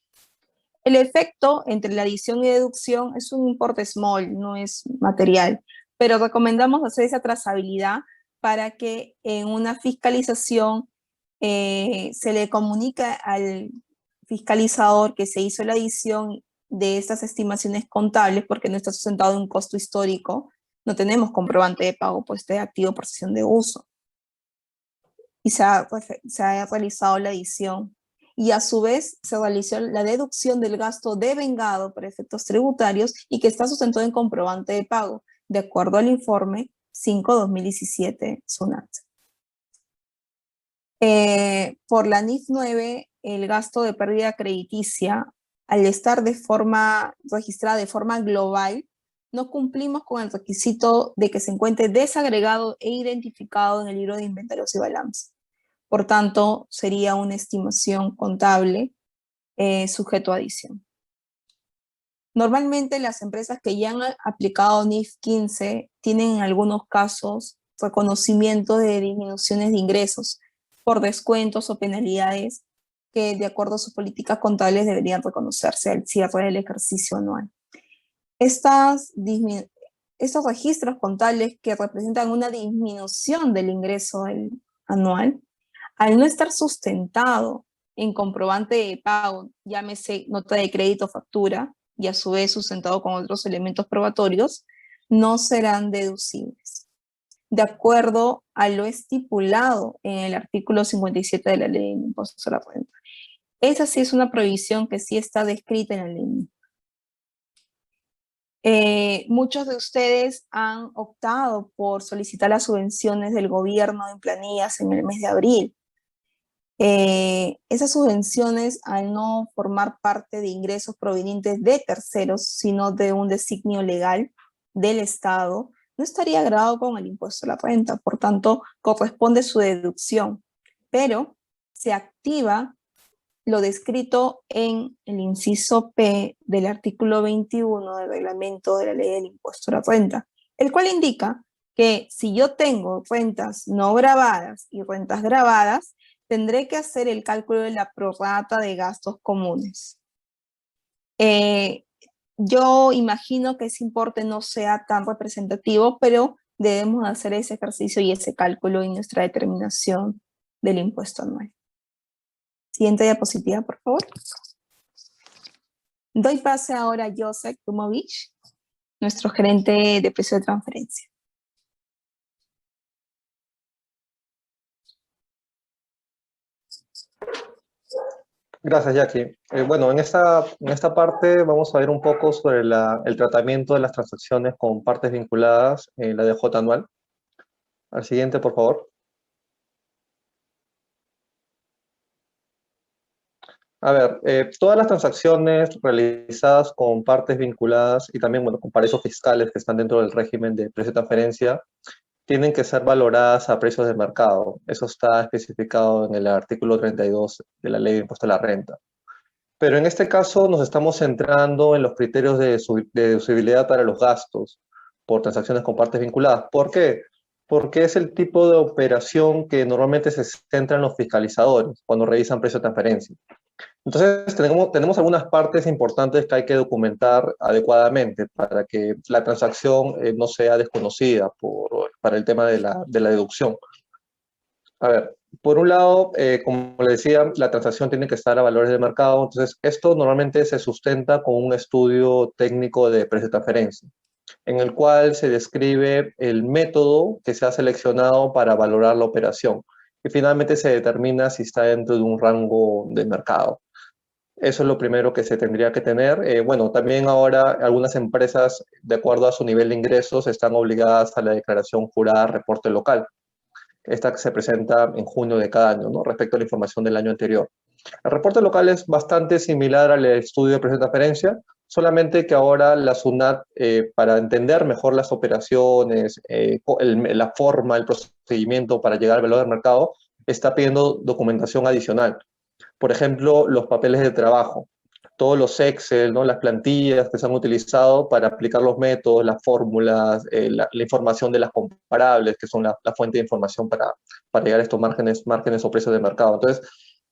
El efecto entre la adición y deducción es un importe small, no es material, pero recomendamos hacer esa trazabilidad para que en una fiscalización se le comunica al fiscalizador que se hizo la adición de estas estimaciones contables porque no está sustentado en un costo histórico, no tenemos comprobante de pago por este activo por cesión de uso. Y se ha realizado la adición. Y a su vez se realizó la deducción del gasto devengado por efectos tributarios y que está sustentado en comprobante de pago, de acuerdo al informe 5/2017 SUNAT. Por la NIF 9, el gasto de pérdida crediticia, al estar registrada de forma global, no cumplimos con el requisito de que se encuentre desagregado e identificado en el libro de inventarios y balance. Por tanto, sería una estimación contable sujeto a adición. Normalmente las empresas que ya han aplicado NIF 15 tienen en algunos casos reconocimiento de disminuciones de ingresos por descuentos o penalidades que de acuerdo a sus políticas contables deberían reconocerse al cierre del ejercicio anual. Estos registros contables que representan una disminución del ingreso anual, al no estar sustentado en comprobante de pago, llámese nota de crédito o factura, y a su vez sustentado con otros elementos probatorios, no serán deducibles, de acuerdo a lo estipulado en el artículo 57 de la Ley de Impuestos a la Renta. Esa sí es una prohibición que sí está descrita en la ley. Muchos de ustedes han optado por solicitar las subvenciones del gobierno en planillas en el mes de abril. Esas subvenciones, al no formar parte de ingresos provenientes de terceros, sino de un designio legal del Estado, no estaría grabado con el impuesto a la renta, por tanto, corresponde su deducción, pero se activa lo descrito en el inciso P del artículo 21 del reglamento de la ley del impuesto a la renta, el cual indica que si yo tengo rentas no grabadas y rentas grabadas, tendré que hacer el cálculo de la prorrata de gastos comunes. Yo imagino que ese importe no sea tan representativo, pero debemos hacer ese ejercicio y ese cálculo en nuestra determinación del impuesto anual. Siguiente diapositiva, por favor. Doy pase ahora a Joseph Tumovich, nuestro gerente de precio de transferencia. Gracias, Jackie. Bueno, en esta parte vamos a ver un poco sobre el tratamiento de las transacciones con partes vinculadas en la DJ anual. Al siguiente, por favor. A ver, todas las transacciones realizadas con partes vinculadas y también, bueno, con paraísos fiscales que están dentro del régimen de precio de transferencia tienen que ser valoradas a precios de mercado. Eso está especificado en el artículo 32 de la Ley de Impuesto a la Renta. Pero en este caso nos estamos centrando en los criterios de deducibilidad para los gastos por transacciones con partes vinculadas. ¿Por qué? Porque es el tipo de operación que normalmente se centra en los fiscalizadores cuando revisan precio de transferencia. Entonces, tenemos algunas partes importantes que hay que documentar adecuadamente para que la transacción no sea desconocida para el tema de la deducción. A ver, por un lado, como le decía, la transacción tiene que estar a valores de mercado, entonces esto normalmente se sustenta con un estudio técnico de precio de transferencia, en el cual se describe el método que se ha seleccionado para valorar la operación y finalmente se determina si está dentro de un rango de mercado. Eso es lo primero que se tendría que tener. Bueno, también ahora algunas empresas, de acuerdo a su nivel de ingresos, están obligadas a la declaración jurada reporte local. Esta que se presenta en junio de cada año, ¿no? Respecto a la información del año anterior. El reporte local es bastante similar al estudio de precio de transferencia, solamente que ahora la SUNAT, para entender mejor las operaciones, la forma, el procedimiento para llegar al valor del mercado, está pidiendo documentación adicional. Por ejemplo, los papeles de trabajo, todos los Excel, ¿no? Las plantillas que se han utilizado para aplicar los métodos, las fórmulas, la información de las comparables, que son la fuente de información para llegar a estos márgenes o precios de mercado. Entonces,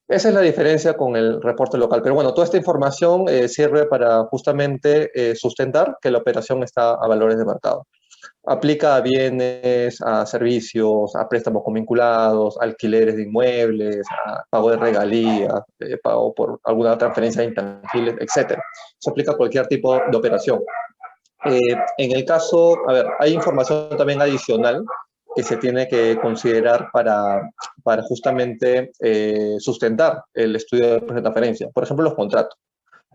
esa es la diferencia con el reporte local. Pero bueno, toda esta información sirve para justamente sustentar que la operación está a valores de mercado. Aplica a bienes, a servicios, a préstamos convinculados, alquileres de inmuebles, a pago de regalías, pago por alguna transferencia de intangibles, etc. Se aplica a cualquier tipo de operación. En el caso, a ver, hay información también adicional que se tiene que considerar para justamente sustentar el estudio de transferencia. Por ejemplo, los contratos.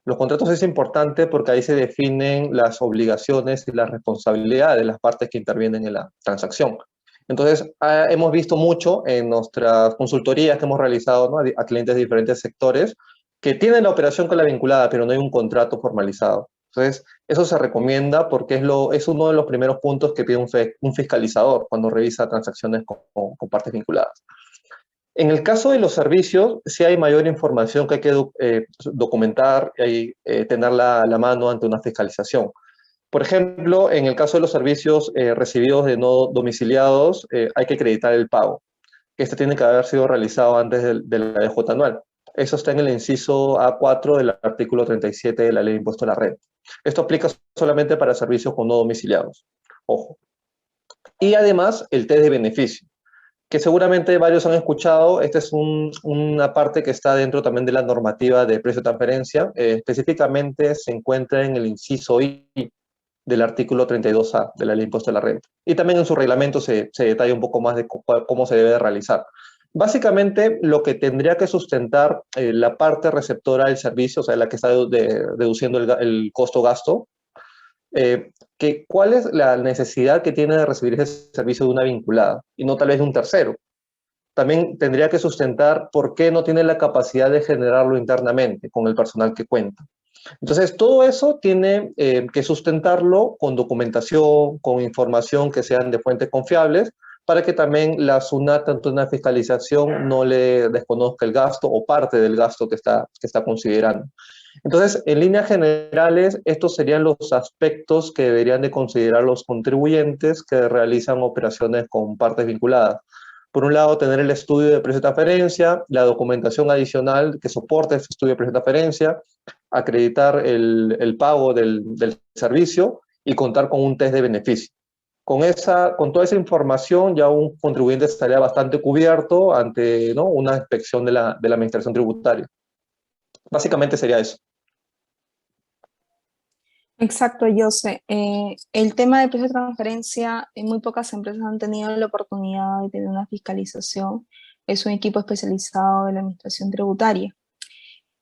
Los contratos es importante porque ahí se definen las obligaciones y las responsabilidades de las partes que intervienen en la transacción. Entonces, hemos visto mucho en nuestras consultorías que hemos realizado, ¿no? A clientes de diferentes sectores que tienen la operación con la vinculada, pero no hay un contrato formalizado. Entonces, eso se recomienda porque es uno de los primeros puntos que pide un fiscalizador cuando revisa transacciones con partes vinculadas. En el caso de los servicios, sí hay mayor información que hay que documentar y tenerla a la mano ante una fiscalización. Por ejemplo, en el caso de los servicios recibidos de no domiciliados, hay que acreditar el pago. Este tiene que haber sido realizado antes de la DJ anual. Eso está en el inciso A4 del artículo 37 de la Ley de Impuesto a la Renta. Esto aplica solamente para servicios con no domiciliados. Ojo. Y además, el test de beneficio, que seguramente varios han escuchado. Esta es una parte que está dentro también de la normativa de precio de transferencia. Específicamente se encuentra en el inciso I del artículo 32A de la Ley de Impuesto a la Renta. Y también en su reglamento se detalla un poco más de cómo se debe de realizar. Básicamente, lo que tendría que sustentar la parte receptora del servicio, o sea, la que está deduciendo el costo-gasto, cuál es la necesidad que tiene de recibir ese servicio de una vinculada y no tal vez de un tercero. También tendría que sustentar por qué no tiene la capacidad de generarlo internamente con el personal que cuenta. Entonces, todo eso tiene que sustentarlo con documentación, con información que sean de fuentes confiables, para que también la SUNAT, tanto en la fiscalización, no le desconozca el gasto o parte del gasto que está considerando. Entonces, en líneas generales, estos serían los aspectos que deberían de considerar los contribuyentes que realizan operaciones con partes vinculadas. Por un lado, tener el estudio de precio de transferencia, la documentación adicional que soporte ese estudio de precio de transferencia, acreditar el pago del servicio y contar con un test de beneficio. Con toda esa información ya un contribuyente estaría bastante cubierto ante, ¿no?, una inspección de la administración tributaria. Básicamente sería eso. Exacto, Jose. El tema de precio de transferencia, muy pocas empresas han tenido la oportunidad de tener una fiscalización. Es un equipo especializado de la administración tributaria.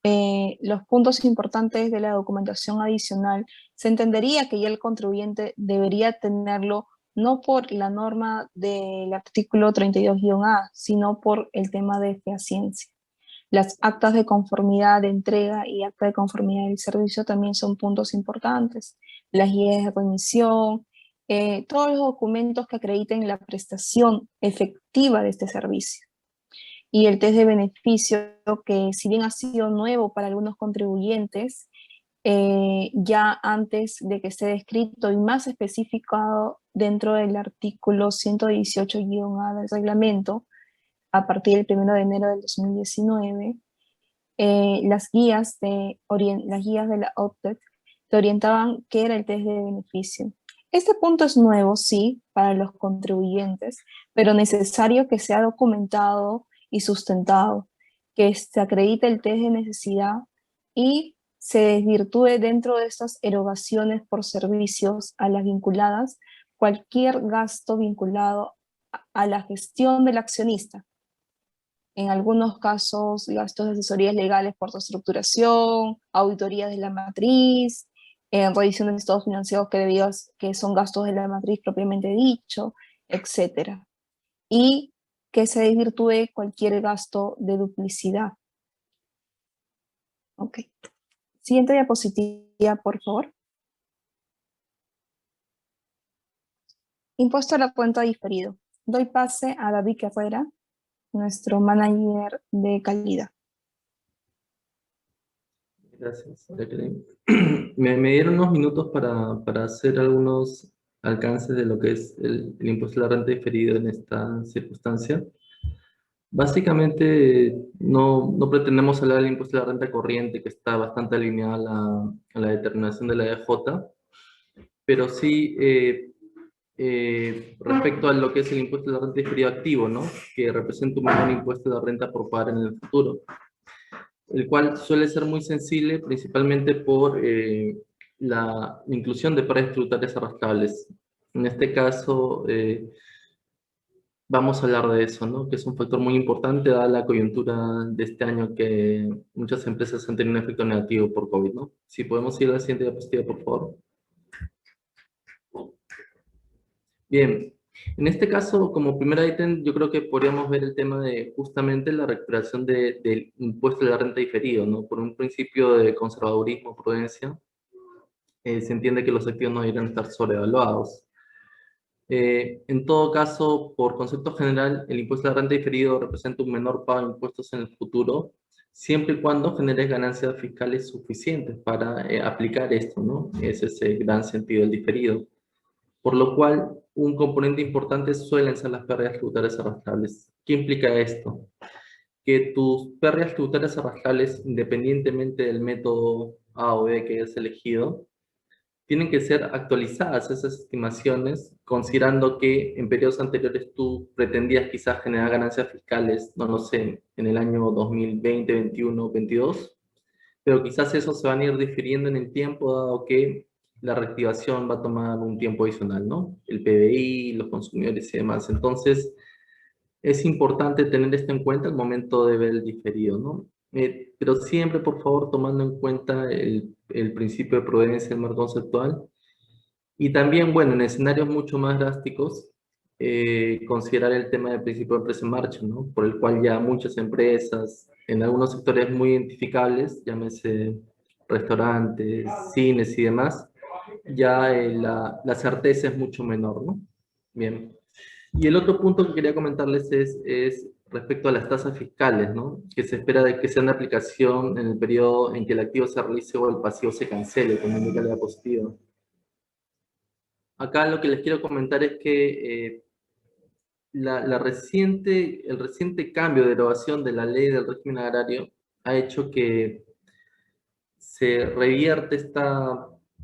Los puntos importantes de la documentación adicional, se entendería que ya el contribuyente debería tenerlo no por la norma del artículo 32-A, sino por el tema de fehaciencia. Las actas de conformidad de entrega y acta de conformidad del servicio también son puntos importantes. Las guías de remisión, todos los documentos que acrediten la prestación efectiva de este servicio. Y el test de beneficio, que si bien ha sido nuevo para algunos contribuyentes, ya antes de que esté descrito y más especificado dentro del artículo 118-A del reglamento, a partir del 1 de enero del 2019, las guías de la OCDET te orientaban qué era el test de beneficio. Este punto es nuevo, sí, para los contribuyentes, pero necesario que sea documentado y sustentado, que se acredite el test de necesidad y se desvirtúe dentro de estas erogaciones por servicios a las vinculadas cualquier gasto vinculado a la gestión del accionista. En algunos casos, gastos de asesorías legales por reestructuración, auditorías de la matriz, revisión de estados financieros que son gastos de la matriz propiamente dicho, etc. Y que se desvirtúe cualquier gasto de duplicidad. Ok. Siguiente diapositiva, por favor. Impuesto a la cuenta diferido. Doy pase a David Herrera, nuestro manager de calidad. Gracias. Me dieron unos minutos para hacer algunos alcances de lo que es el impuesto a la renta diferido en esta circunstancia. Básicamente no pretendemos hablar del impuesto a la renta corriente, que está bastante alineada a la determinación de la EJ, pero sí respecto a lo que es el impuesto a la renta diferido activo, ¿no?, que representa un menor impuesto a la renta por pagar en el futuro, el cual suele ser muy sensible principalmente por la inclusión de pares tributarias arrastrables. En este caso, vamos a hablar de eso, ¿no?, que es un factor muy importante dada la coyuntura de este año, que muchas empresas han tenido un efecto negativo por COVID, ¿no? Si podemos ir a la siguiente diapositiva, por favor. Bien, en este caso, como primer ítem, yo creo que podríamos ver el tema de justamente la recuperación del impuesto de la renta diferido, ¿no? Por un principio de conservadurismo, prudencia, se entiende que los activos no deberían estar sobrevaluados. En todo caso, por concepto general, el impuesto de la renta diferido representa un menor pago de impuestos en el futuro, siempre y cuando genere ganancias fiscales suficientes para aplicar esto, ¿no? Es ese gran sentido del diferido. Por lo cual, un componente importante suelen ser las pérdidas tributarias arrastrables. ¿Qué implica esto? que tus pérdidas tributarias arrastrables, independientemente del método A o B que hayas elegido, tienen que ser actualizadas esas estimaciones, considerando que en periodos anteriores tú pretendías quizás generar ganancias fiscales, no lo sé, en el año 2020, 21, 22, pero quizás eso se van a ir difiriendo en el tiempo, dado que la reactivación va a tomar un tiempo adicional, ¿no? El PBI, los consumidores y demás. Entonces, es importante tener esto en cuenta al momento de ver el diferido, ¿no? Pero siempre, por favor, tomando en cuenta el principio de prudencia, el marco conceptual, y también, bueno, en escenarios mucho más drásticos, considerar el tema del principio de empresa en marcha, ¿no? Por el cual ya muchas empresas, en algunos sectores muy identificables, llámese restaurantes, cines y demás, ya la certeza es mucho menor, ¿no? Bien. Y el otro punto que quería comentarles es respecto a las tasas fiscales, ¿no? Que se espera de que sean de aplicación en el periodo en que el activo se realice o el pasivo se cancele, como indica la diapositiva. Acá lo que les quiero comentar es que el reciente cambio de derogación de la ley del régimen agrario ha hecho que se revierte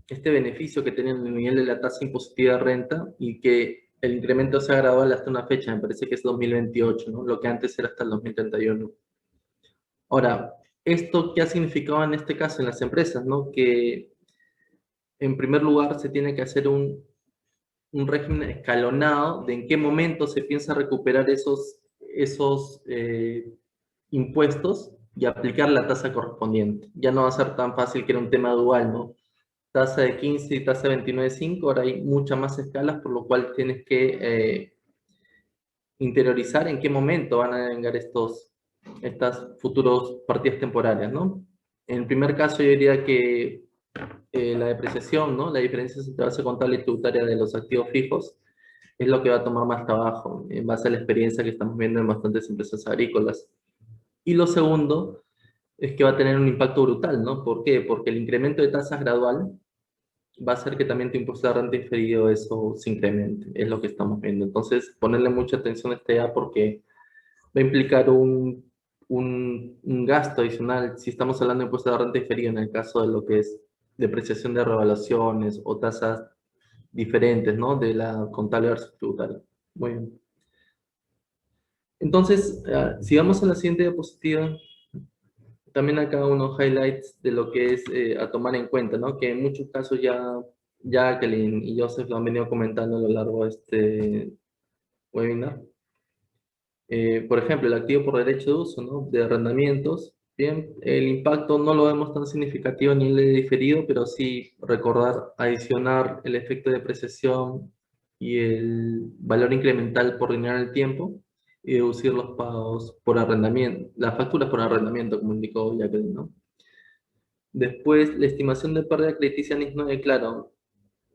este beneficio que tenían en el nivel de la tasa impositiva de renta y que el incremento sea gradual hasta una fecha, me parece que es 2028, ¿no? Lo que antes era hasta el 2031. Ahora, ¿esto qué ha significado en este caso en las empresas, ¿no? Que en primer lugar se tiene que hacer un régimen escalonado de en qué momento se piensa recuperar esos impuestos y aplicar la tasa correspondiente. Ya no va a ser tan fácil que era un tema dual, ¿no? Tasa de 15 y tasa de 29,5, ahora hay muchas más escalas, por lo cual tienes que interiorizar en qué momento van a vengar estas futuros partidas temporarias, ¿no? En el primer caso yo diría que la depreciación, ¿no? La diferencia entre base contable y tributaria de los activos fijos es lo que va a tomar más trabajo, en base a la experiencia que estamos viendo en bastantes empresas agrícolas. Y lo segundo es que va a tener un impacto brutal, ¿no? ¿Por qué? Porque el incremento de tasas gradual va a hacer que también tu impuesto de renta inferido eso se incremente, es lo que estamos viendo. Entonces, ponerle mucha atención a este A porque va a implicar un gasto adicional, si estamos hablando de impuesto de renta inferido en el caso de lo que es depreciación de revaluaciones o tasas diferentes, ¿no? De la contable versus tributaria. Muy bien. Entonces, si vamos a la siguiente diapositiva, también acá unos highlights de lo que es a tomar en cuenta, ¿no? Que en muchos casos ya Jacqueline y Joseph lo han venido comentando a lo largo de este webinar. Por ejemplo, el activo por derecho de uso, ¿no? De arrendamientos. Bien, el impacto no lo vemos tan significativo a nivel de diferido, pero sí recordar adicionar el efecto de depreciación y el valor incremental por linear el tiempo y deducir los pagos por arrendamiento, las facturas por arrendamiento, como indicó Jacqueline, ¿no? Después, la estimación de pérdida crediticia NIS 9, claro,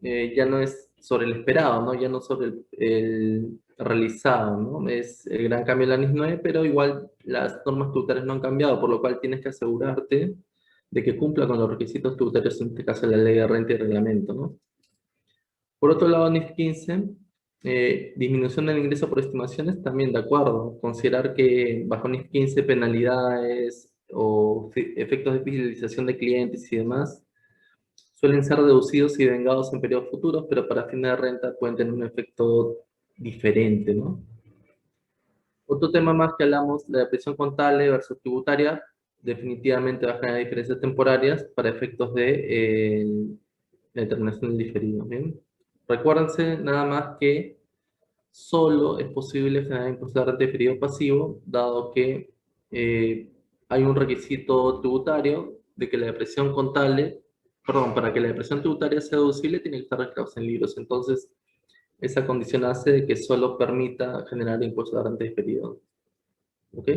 ya no es sobre el esperado, ¿no? Ya no sobre el realizado, ¿no? Es el gran cambio de la NIS 9, pero igual las normas tributarias no han cambiado, por lo cual tienes que asegurarte de que cumpla con los requisitos tributarios, en este caso la ley de renta y reglamento, ¿no? Por otro lado, NIS 15, disminución del ingreso por estimaciones, también de acuerdo. Considerar que bajo NIS 15 penalidades o efectos de fidelización de clientes y demás suelen ser deducidos y vengados en periodos futuros, pero para fines de renta pueden tener un efecto diferente, ¿no? Otro tema más que hablamos, la depreciación contable versus tributaria, definitivamente va a generar diferencias temporarias para efectos de la determinación del diferido, ¿bien? Recuérdense nada más que solo es posible generar impuesto de renta diferido pasivo, dado que hay un requisito tributario de que la depreciación contable, perdón, para que la depreciación tributaria sea deducible tiene que estar registrado en libros. Entonces, esa condición hace de que solo permita generar impuesto de renta diferido. ¿Ok?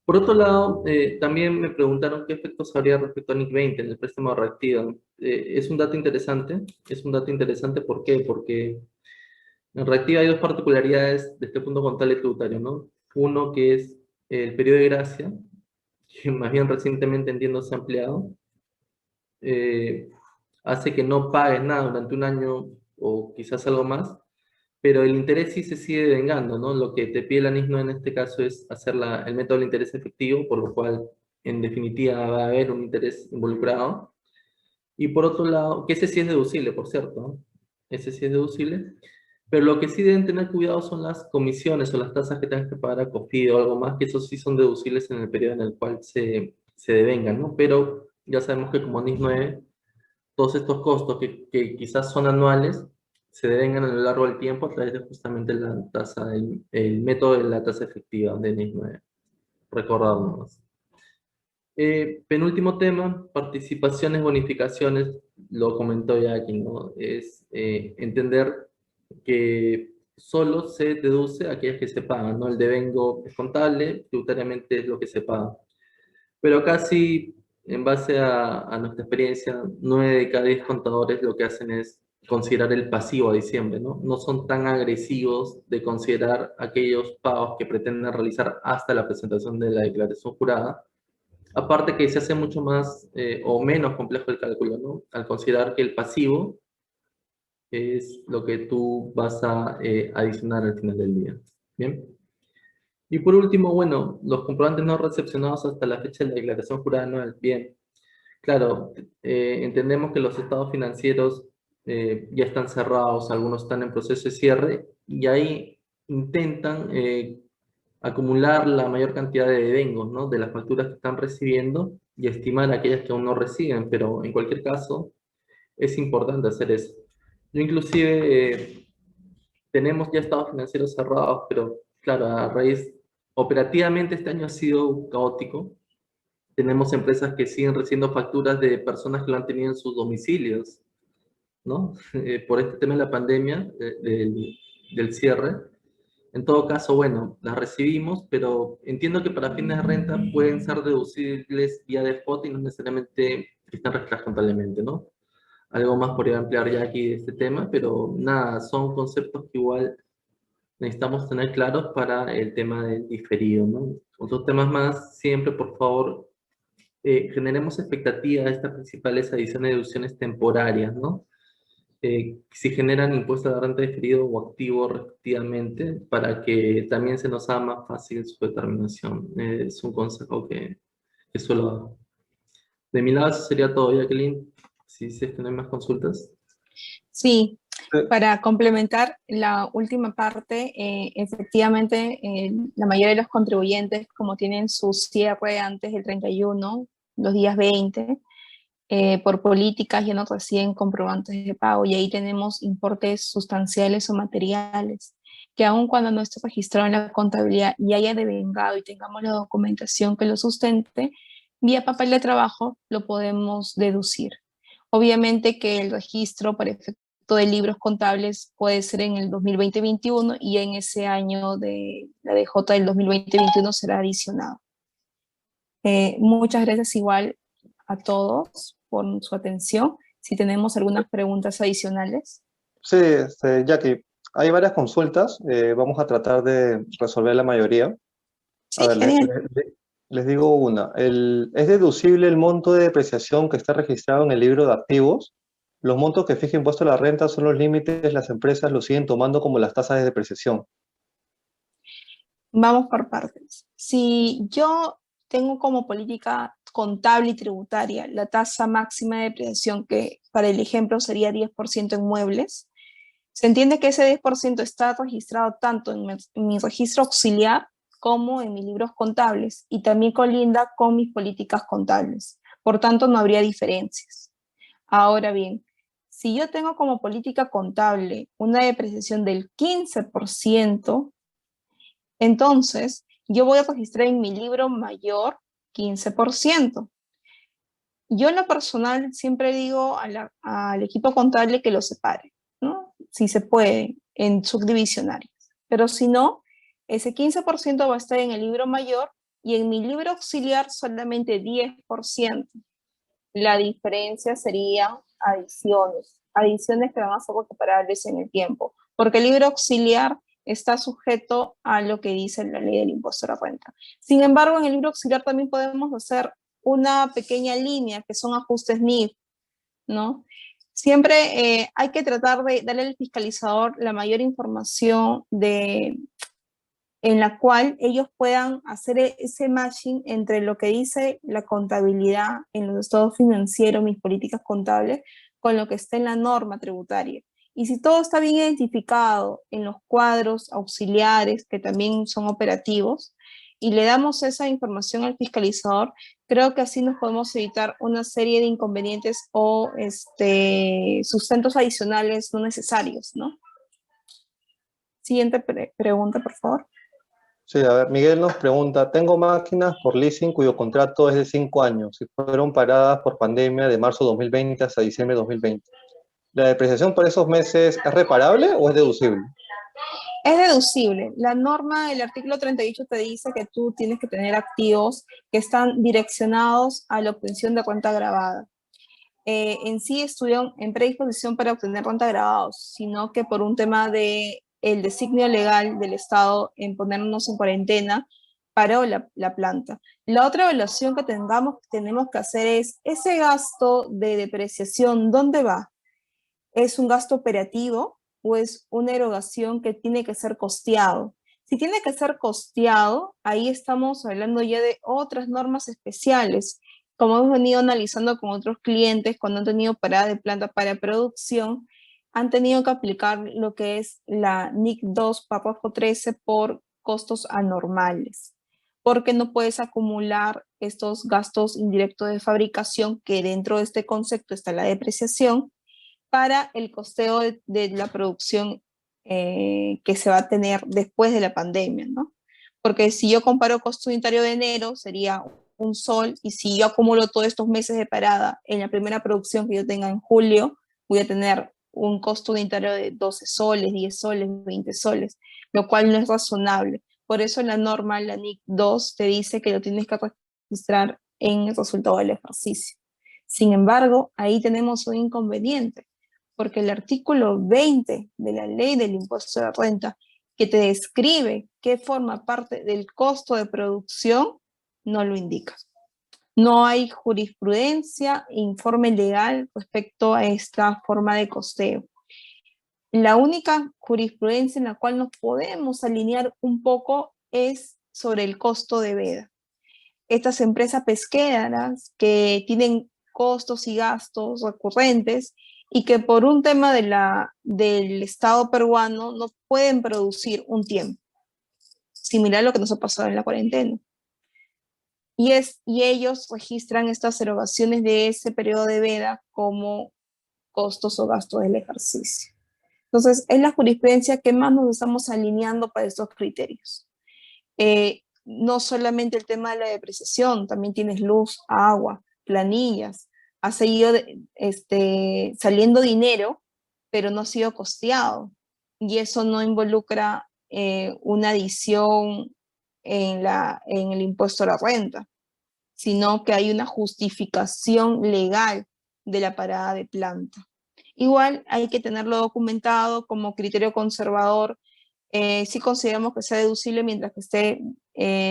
Por otro lado, también me preguntaron qué efectos habría respecto a NIC 20 en el préstamo reactivo. Es un dato interesante. Es un dato interesante, ¿por qué? Porque en reactiva hay dos particularidades de este punto contable tributario, ¿no? Uno que es el periodo de gracia, que más bien recientemente entiendo se ha ampliado, hace que no pagues nada durante un año o quizás algo más, pero el interés sí se sigue devengando, ¿no? Lo que te pide la NIS en este caso es hacer el método del interés efectivo, por lo cual, en definitiva, va a haber un interés involucrado. Y por otro lado, que ese sí es deducible, por cierto, ¿no? Ese sí es deducible. Pero lo que sí deben tener cuidado son las comisiones o las tasas que tengan que pagar a COFIDE o algo más, que esos sí son deducibles en el periodo en el cual se devengan, ¿no? Pero ya sabemos que como NIS 9, todos estos costos que quizás son anuales, se devengan a lo largo del tiempo a través de justamente la tasa, el método de la tasa efectiva de NIS 9. Recordarnos. Penúltimo tema, participaciones, bonificaciones, lo comentó ya aquí, ¿no? Es entender que solo se deduce aquellas que se pagan, ¿no? El devengo es contable, tributariamente es lo que se paga. Pero casi, en base a nuestra experiencia, 9 de cada 10 contadores lo que hacen es considerar el pasivo a diciembre, ¿no? No son tan agresivos de considerar aquellos pagos que pretenden realizar hasta la presentación de la declaración jurada. Aparte que se hace mucho más o menos complejo el cálculo, ¿no? Al considerar que el pasivo es lo que tú vas a adicionar al final del día. ¿Bien? Y por último, bueno, los comprobantes no recepcionados hasta la fecha de la declaración jurada anual. Bien, claro, entendemos que los estados financieros ya están cerrados, algunos están en proceso de cierre, y ahí intentan acumular la mayor cantidad de devengos, ¿no? De las facturas que están recibiendo y estimar aquellas que aún no reciben, pero en cualquier caso es importante hacer eso. Yo inclusive tenemos ya estados financieros cerrados, pero claro, a raíz, operativamente este año ha sido caótico. Tenemos empresas que siguen recibiendo facturas de personas que lo han tenido en sus domicilios, ¿no? Por este tema de la pandemia, del cierre. En todo caso, bueno, las recibimos, pero entiendo que para fines de renta pueden ser deducibles vía default y no necesariamente están registradas contablemente, ¿no? Algo más podría ampliar ya aquí de este tema, pero nada, son conceptos que igual necesitamos tener claros para el tema del diferido, ¿no? Otros temas más, siempre, por favor, generemos expectativa de estas principales adiciones y deducciones temporarias, ¿no? Si generan impuestos de renta diferido o activo respectivamente, para que también se nos haga más fácil su determinación. Es un consejo que suelo dar. De mi lado, eso sería todo, Jacqueline. Si es que no hay más consultas. Sí, Eh, para complementar la última parte, efectivamente, la mayoría de los contribuyentes, como tienen su cierre antes del 31, los días 20, por políticas ya no reciben comprobantes de pago y ahí tenemos importes sustanciales o materiales que aun cuando no esté registrado en la contabilidad y haya devengado y tengamos la documentación que lo sustente, vía papel de trabajo lo podemos deducir. Obviamente que el registro para efecto de libros contables puede ser en el 2020-21 y en ese año de la DJ del 2020-21 será adicionado. Muchas gracias igual a todos por su atención. Si tenemos algunas preguntas adicionales. Sí, Jackie, hay varias consultas, vamos a tratar de resolver la mayoría. Sí, A ver, genial. les digo una. ¿Es deducible el monto de depreciación que está registrado en el libro de activos? Los montos que fija impuesto a la renta son los límites, las empresas lo siguen tomando como las tasas de depreciación. Vamos por partes. Si yo tengo como política contable y tributaria la tasa máxima de depreciación, que para el ejemplo sería 10% en muebles, se entiende que ese 10% está registrado tanto en mi registro auxiliar como en mis libros contables y también colinda con mis políticas contables. Por tanto, no habría diferencias. Ahora bien, si yo tengo como política contable una depreciación del 15%, entonces yo voy a registrar en mi libro mayor 15%. Yo en lo personal siempre digo al equipo contable que lo separe, ¿no? Si se puede, en subdivisionarios. Pero si no, ese 15% va a estar en el libro mayor y en mi libro auxiliar solamente 10%. La diferencia sería adiciones que van a ser recuperables en el tiempo, porque el libro auxiliar está sujeto a lo que dice la ley del impuesto a la renta. Sin embargo, en el libro auxiliar también podemos hacer una pequeña línea que son ajustes NIF, ¿no? Siempre hay que tratar de darle al fiscalizador la mayor información en la cual ellos puedan hacer ese matching entre lo que dice la contabilidad en los estados financieros, mis políticas contables, con lo que está en la norma tributaria. Y si todo está bien identificado en los cuadros auxiliares, que también son operativos, y le damos esa información al fiscalizador, creo que así nos podemos evitar una serie de inconvenientes o sustentos adicionales no necesarios, ¿no? Siguiente pregunta, por favor. Sí, a ver, Miguel nos pregunta, tengo máquinas por leasing cuyo contrato es de 5 años y fueron paradas por pandemia de marzo 2020 hasta diciembre 2020. ¿La depreciación por esos meses es reparable o es deducible? Es deducible. La norma, el artículo 38 te dice que tú tienes que tener activos que están direccionados a la obtención de renta gravada. En sí estuvieron en predisposición para obtener renta gravados, sino que por un tema de el designio legal del Estado en ponernos en cuarentena, paró la planta. La otra evaluación que tenemos que hacer es, ese gasto de depreciación, ¿dónde va? ¿Es un gasto operativo o es una erogación que tiene que ser costeado? Si tiene que ser costeado, ahí estamos hablando ya de otras normas especiales, como hemos venido analizando con otros clientes cuando han tenido parada de planta para producción, han tenido que aplicar lo que es la NIC 2 párrafo 13 por costos anormales, porque no puedes acumular estos gastos indirectos de fabricación, que dentro de este concepto está la depreciación, para el costeo de la producción que se va a tener después de la pandemia, ¿no? Porque si yo comparo costo unitario de enero, sería un sol, y si yo acumulo todos estos meses de parada en la primera producción que yo tenga en julio, voy a tener un costo unitario de 12 soles, 10 soles, 20 soles, lo cual no es razonable. Por eso la norma, la NIC 2, te dice que lo tienes que registrar en el resultado del ejercicio. Sin embargo, ahí tenemos un inconveniente, porque el artículo 20 de la ley del impuesto de renta, que te describe qué forma parte del costo de producción, no lo indica. No hay jurisprudencia e informe legal respecto a esta forma de costeo. La única jurisprudencia en la cual nos podemos alinear un poco es sobre el costo de veda. Estas empresas pesqueras que tienen costos y gastos recurrentes y que por un tema del Estado peruano no pueden producir un tiempo, similar a lo que nos ha pasado en la cuarentena. Y ellos registran estas erogaciones de ese periodo de veda como costos o gastos del ejercicio. Entonces, es la jurisprudencia que más nos estamos alineando para estos criterios. No solamente el tema de la depreciación, también tienes luz, agua, planillas. Ha seguido saliendo dinero, pero no ha sido costeado. Y eso no involucra una adición en el impuesto a la renta, sino que hay una justificación legal de la parada de planta. Igual hay que tenerlo documentado como criterio conservador. Sí consideramos que sea deducible mientras que esté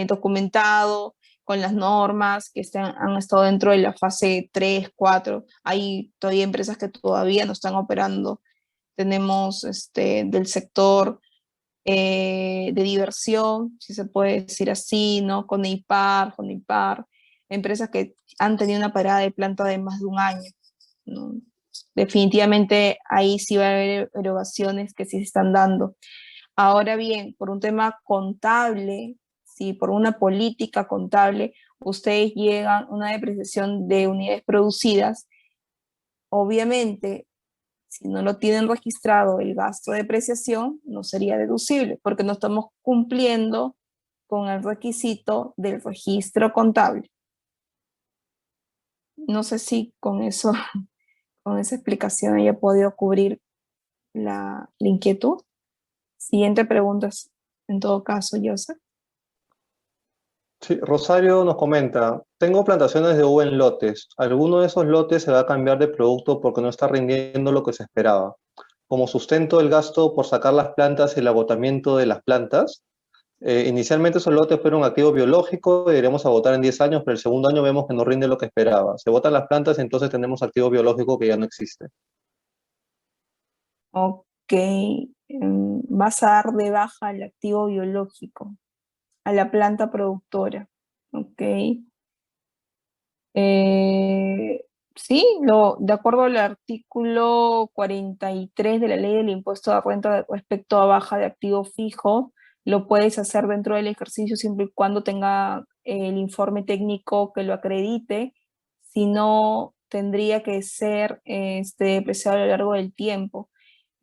documentado con las normas que han estado dentro de la fase 3, 4. Hay todavía empresas que todavía no están operando. Tenemos del sector de diversión, si se puede decir así, ¿no? Con EIPAR, empresas que han tenido una parada de planta de más de un año, ¿no? Definitivamente ahí sí va a haber erogaciones que sí se están dando. Ahora bien, por un tema contable, si por una política contable ustedes llegan a una depreciación de unidades producidas, obviamente, si no lo tienen registrado el gasto de depreciación, no sería deducible, porque no estamos cumpliendo con el requisito del registro contable. No sé si con eso, con esa explicación haya podido cubrir la inquietud. Siguiente pregunta, en todo caso, Joseph. Sí, Rosario nos comenta, tengo plantaciones de uva en lotes. ¿Alguno de esos lotes se va a cambiar de producto porque no está rindiendo lo que se esperaba? Como sustento del gasto por sacar las plantas y el agotamiento de las plantas, inicialmente esos lotes fueron activo biológico y iremos a votar en 10 años, pero el segundo año vemos que no rinde lo que esperaba. Se botan las plantas y entonces tenemos activo biológico que ya no existe. Ok, vas a dar de baja al activo biológico, a la planta productora. Ok. Sí, de acuerdo al artículo 43 de la ley del impuesto de renta respecto a baja de activo fijo, lo puedes hacer dentro del ejercicio siempre y cuando tenga el informe técnico que lo acredite. Si no, tendría que ser apreciado a lo largo del tiempo.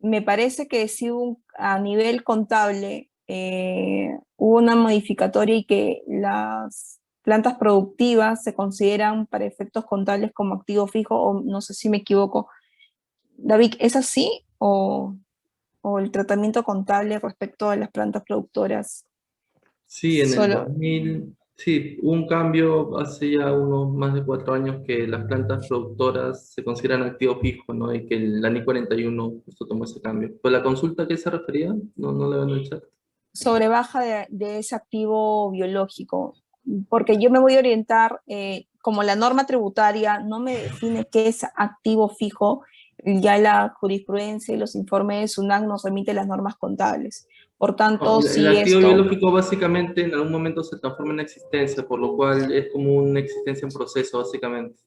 Me parece que sí a nivel contable hubo una modificatoria y que las plantas productivas se consideran para efectos contables como activo fijo, o no sé si me equivoco. David, ¿es así? ¿O el tratamiento contable respecto a las plantas productoras Sí, en el solo? 2000, sí, hubo un cambio hace ya unos más de 4 años que las plantas productoras se consideran activo fijo, ¿no? Y que el ANI 41 justo tomó ese cambio. ¿Pues la consulta a qué se refería? No le veo en el chat. Sobre baja de ese activo biológico, porque yo me voy a orientar, como la norma tributaria no me define qué es activo fijo, ya la jurisprudencia y los informes de SUNAT nos remiten las normas contables. Por No, tanto, el si activo esto, biológico básicamente en algún momento se transforma en existencia, por lo cual es como una existencia en proceso, básicamente.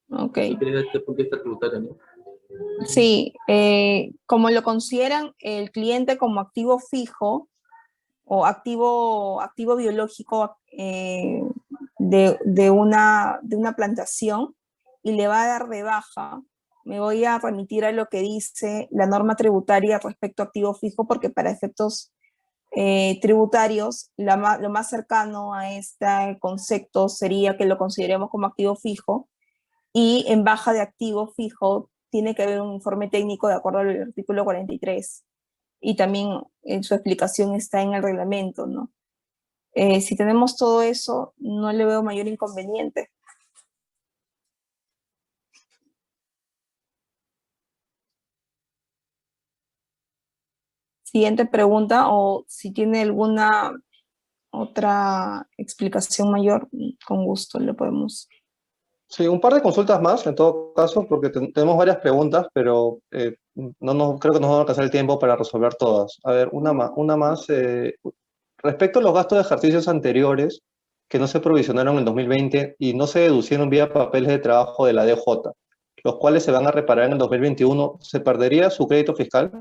ok, Eso quería desde el punto de vista tributario, ¿no? sí, como lo consideran el cliente como activo fijo o activo biológico de una plantación y le va a dar de baja, me voy a remitir a lo que dice la norma tributaria respecto a activo fijo, porque para efectos tributarios lo más cercano a este concepto sería que lo consideremos como activo fijo, y en baja de activo fijo tiene que haber un informe técnico de acuerdo al artículo 43, y también su explicación está en el reglamento, ¿no? Si tenemos todo eso, no le veo mayor inconveniente. Siguiente pregunta, o si tiene alguna otra explicación mayor, con gusto le podemos. Sí, un par de consultas más, en todo caso, porque tenemos varias preguntas, pero creo que no nos va a alcanzar el tiempo para resolver todas. A ver, una más. Respecto a los gastos de ejercicios anteriores que no se provisionaron en el 2020 y no se deducieron vía papeles de trabajo de la DJ, los cuales se van a reparar en el 2021, ¿se perdería su crédito fiscal?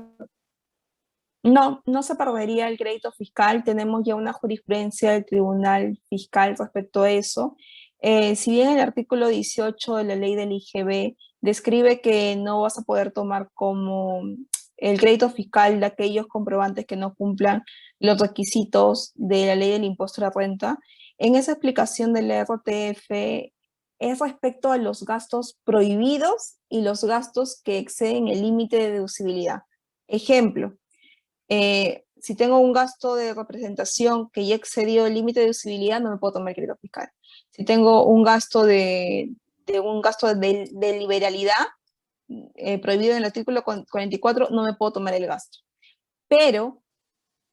No, no se perdería el crédito fiscal. Tenemos ya una jurisprudencia del Tribunal Fiscal respecto a eso. Si bien el artículo 18 de la ley del IGB describe que no vas a poder tomar como el crédito fiscal de aquellos comprobantes que no cumplan los requisitos de la ley del impuesto a la renta, en esa explicación del RTF es respecto a los gastos prohibidos y los gastos que exceden el límite de deducibilidad. Ejemplo, si tengo un gasto de representación que ya excedió el límite de deducibilidad, no me puedo tomar el crédito fiscal. Si tengo un gasto de liberalidad prohibido en el artículo 44, no me puedo tomar el gasto. Pero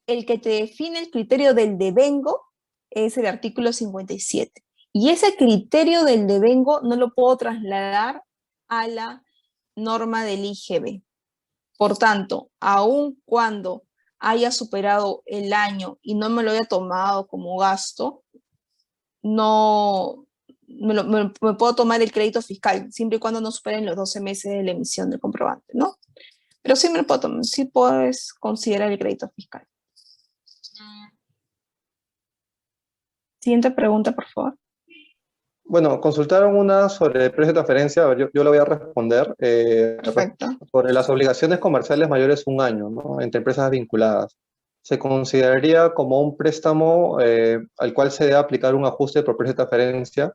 el que te define el criterio del devengo es el artículo 57. Y ese criterio del devengo no lo puedo trasladar a la norma del IGB. Por tanto, aun cuando haya superado el año y no me lo haya tomado como gasto, no me puedo tomar el crédito fiscal, siempre y cuando no superen los 12 meses de la emisión del comprobante, ¿no? Pero sí me lo puedo tomar, sí puedes considerar el crédito fiscal. Siguiente pregunta, por favor. Bueno, consultaron una sobre el precio de transferencia, a ver, yo lo voy a responder. Perfecto. Sobre las obligaciones comerciales mayores un año, ¿no? Entre empresas vinculadas. Se consideraría como un préstamo al cual se debe aplicar un ajuste por precio de transferencia.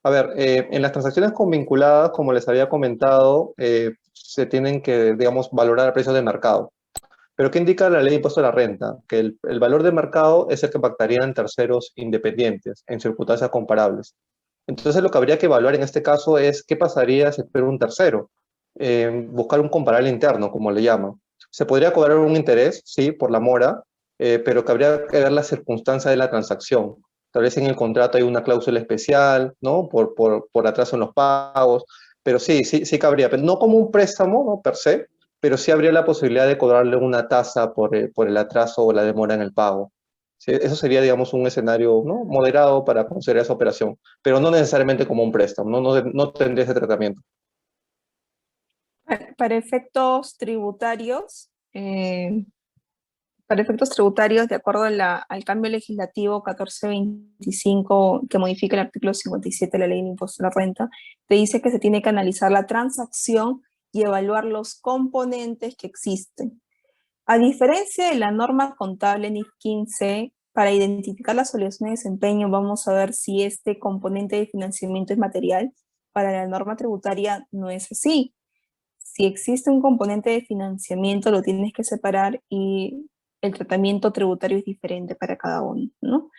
A ver, en las transacciones con vinculadas, como les había comentado, se tienen que, digamos, valorar a precios de mercado. ¿Pero qué indica la ley de impuesto a la renta? Que el valor de mercado es el que pactarían terceros independientes en circunstancias comparables. Entonces lo que habría que evaluar en este caso es qué pasaría si fuera un tercero. Buscar un comparable interno, como le llaman. Se podría cobrar un interés, sí, por la mora, pero que habría que ver la circunstancia de la transacción. Tal vez en el contrato hay una cláusula especial, ¿no? Por atraso en los pagos, pero sí cabría, pero no como un préstamo, ¿no? Per se, pero sí habría la posibilidad de cobrarle una tasa por el atraso o la demora en el pago. Sí, eso sería, digamos, un escenario, ¿no?, moderado para considerar esa operación, pero no necesariamente como un préstamo, no tendría ese tratamiento. Para efectos tributarios, de acuerdo al cambio legislativo 1425, que modifica el artículo 57 de la Ley de Impuesto a la Renta, te dice que se tiene que analizar la transacción y evaluar los componentes que existen. A diferencia de la norma contable NIF 15, para identificar las obligaciones de desempeño, vamos a ver si este componente de financiamiento es material. Para la norma tributaria no es así. Si existe un componente de financiamiento, lo tienes que separar y el tratamiento tributario es diferente para cada uno, ¿no?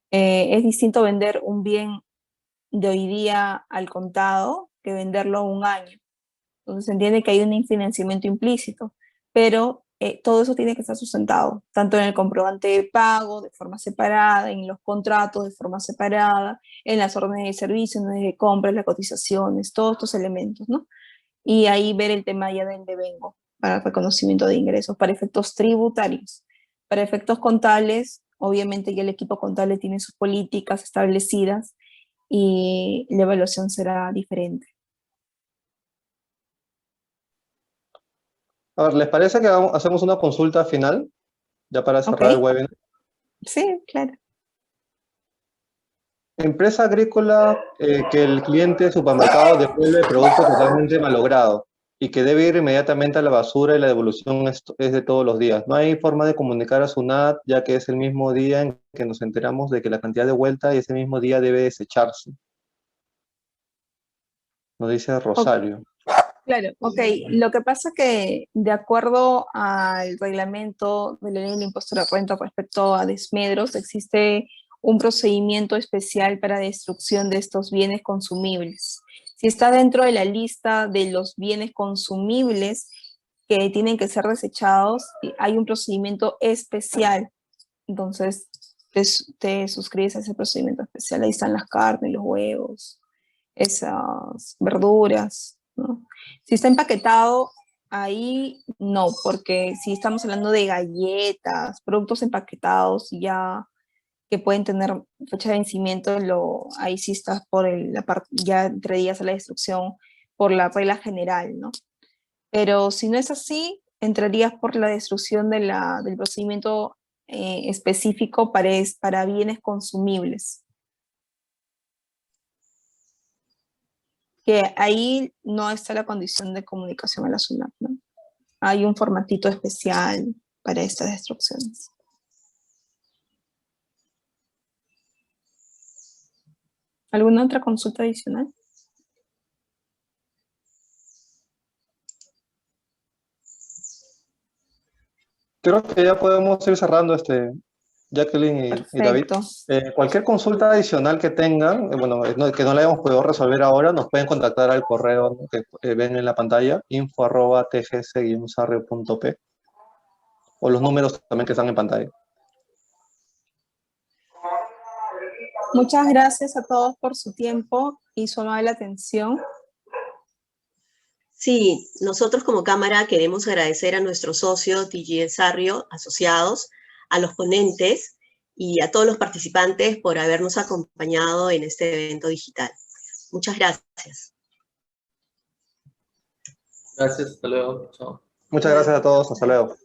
Es distinto vender un bien de hoy día al contado que venderlo a un año. Entonces se entiende que hay un financiamiento implícito, pero todo eso tiene que estar sustentado, tanto en el comprobante de pago de forma separada, en los contratos de forma separada, en las órdenes de servicio, órdenes de compras, las cotizaciones, todos estos elementos, ¿no? Y ahí ver el tema ya del devengo para el reconocimiento de ingresos, para efectos tributarios. Para efectos contables, obviamente ya el equipo contable tiene sus políticas establecidas y la evaluación será diferente. A ver, ¿les parece que hacemos una consulta final, ya para cerrar el webinar? Sí, claro. Empresa agrícola que el cliente de supermercado devuelve producto totalmente malogrado y que debe ir inmediatamente a la basura y la devolución es de todos los días. No hay forma de comunicar a SUNAT, ya que es el mismo día en que nos enteramos de que la cantidad de vuelta y ese mismo día debe desecharse. Nos dice Rosario. Claro, ok. Lo que pasa que de acuerdo al reglamento de la ley del impuesto a la renta respecto a desmedros, existe un procedimiento especial para destrucción de estos bienes consumibles. Si está dentro de la lista de los bienes consumibles que tienen que ser desechados, hay un procedimiento especial. Entonces, te suscribes a ese procedimiento especial. Ahí están las carnes, los huevos, esas verduras, ¿no? Si está empaquetado, ahí no, porque si estamos hablando de galletas, productos empaquetados ya que pueden tener fecha de vencimiento, ahí sí estás por ya entrarías a la destrucción por la regla general, ¿no? Pero si no es así, entrarías por la destrucción del procedimiento específico para bienes consumibles. Que ahí no está la condición de comunicación a la SUNAT, ¿no? Hay un formatito especial para estas destrucciones. ¿Alguna otra consulta adicional? Creo que ya podemos ir cerrando Jacqueline y David. Cualquier consulta adicional que tengan, bueno, que no la hayamos podido resolver ahora, nos pueden contactar al correo que ven en la pantalla, info@tgs-sarrio.p, o los números también que están en pantalla. Muchas gracias a todos por su tiempo y su amable atención. Sí, nosotros como Cámara queremos agradecer a nuestro socio TGS Sarrio, asociados, a los ponentes y a todos los participantes por habernos acompañado en este evento digital. Muchas gracias. Gracias, hasta luego. Chao. Muchas gracias a todos, hasta luego.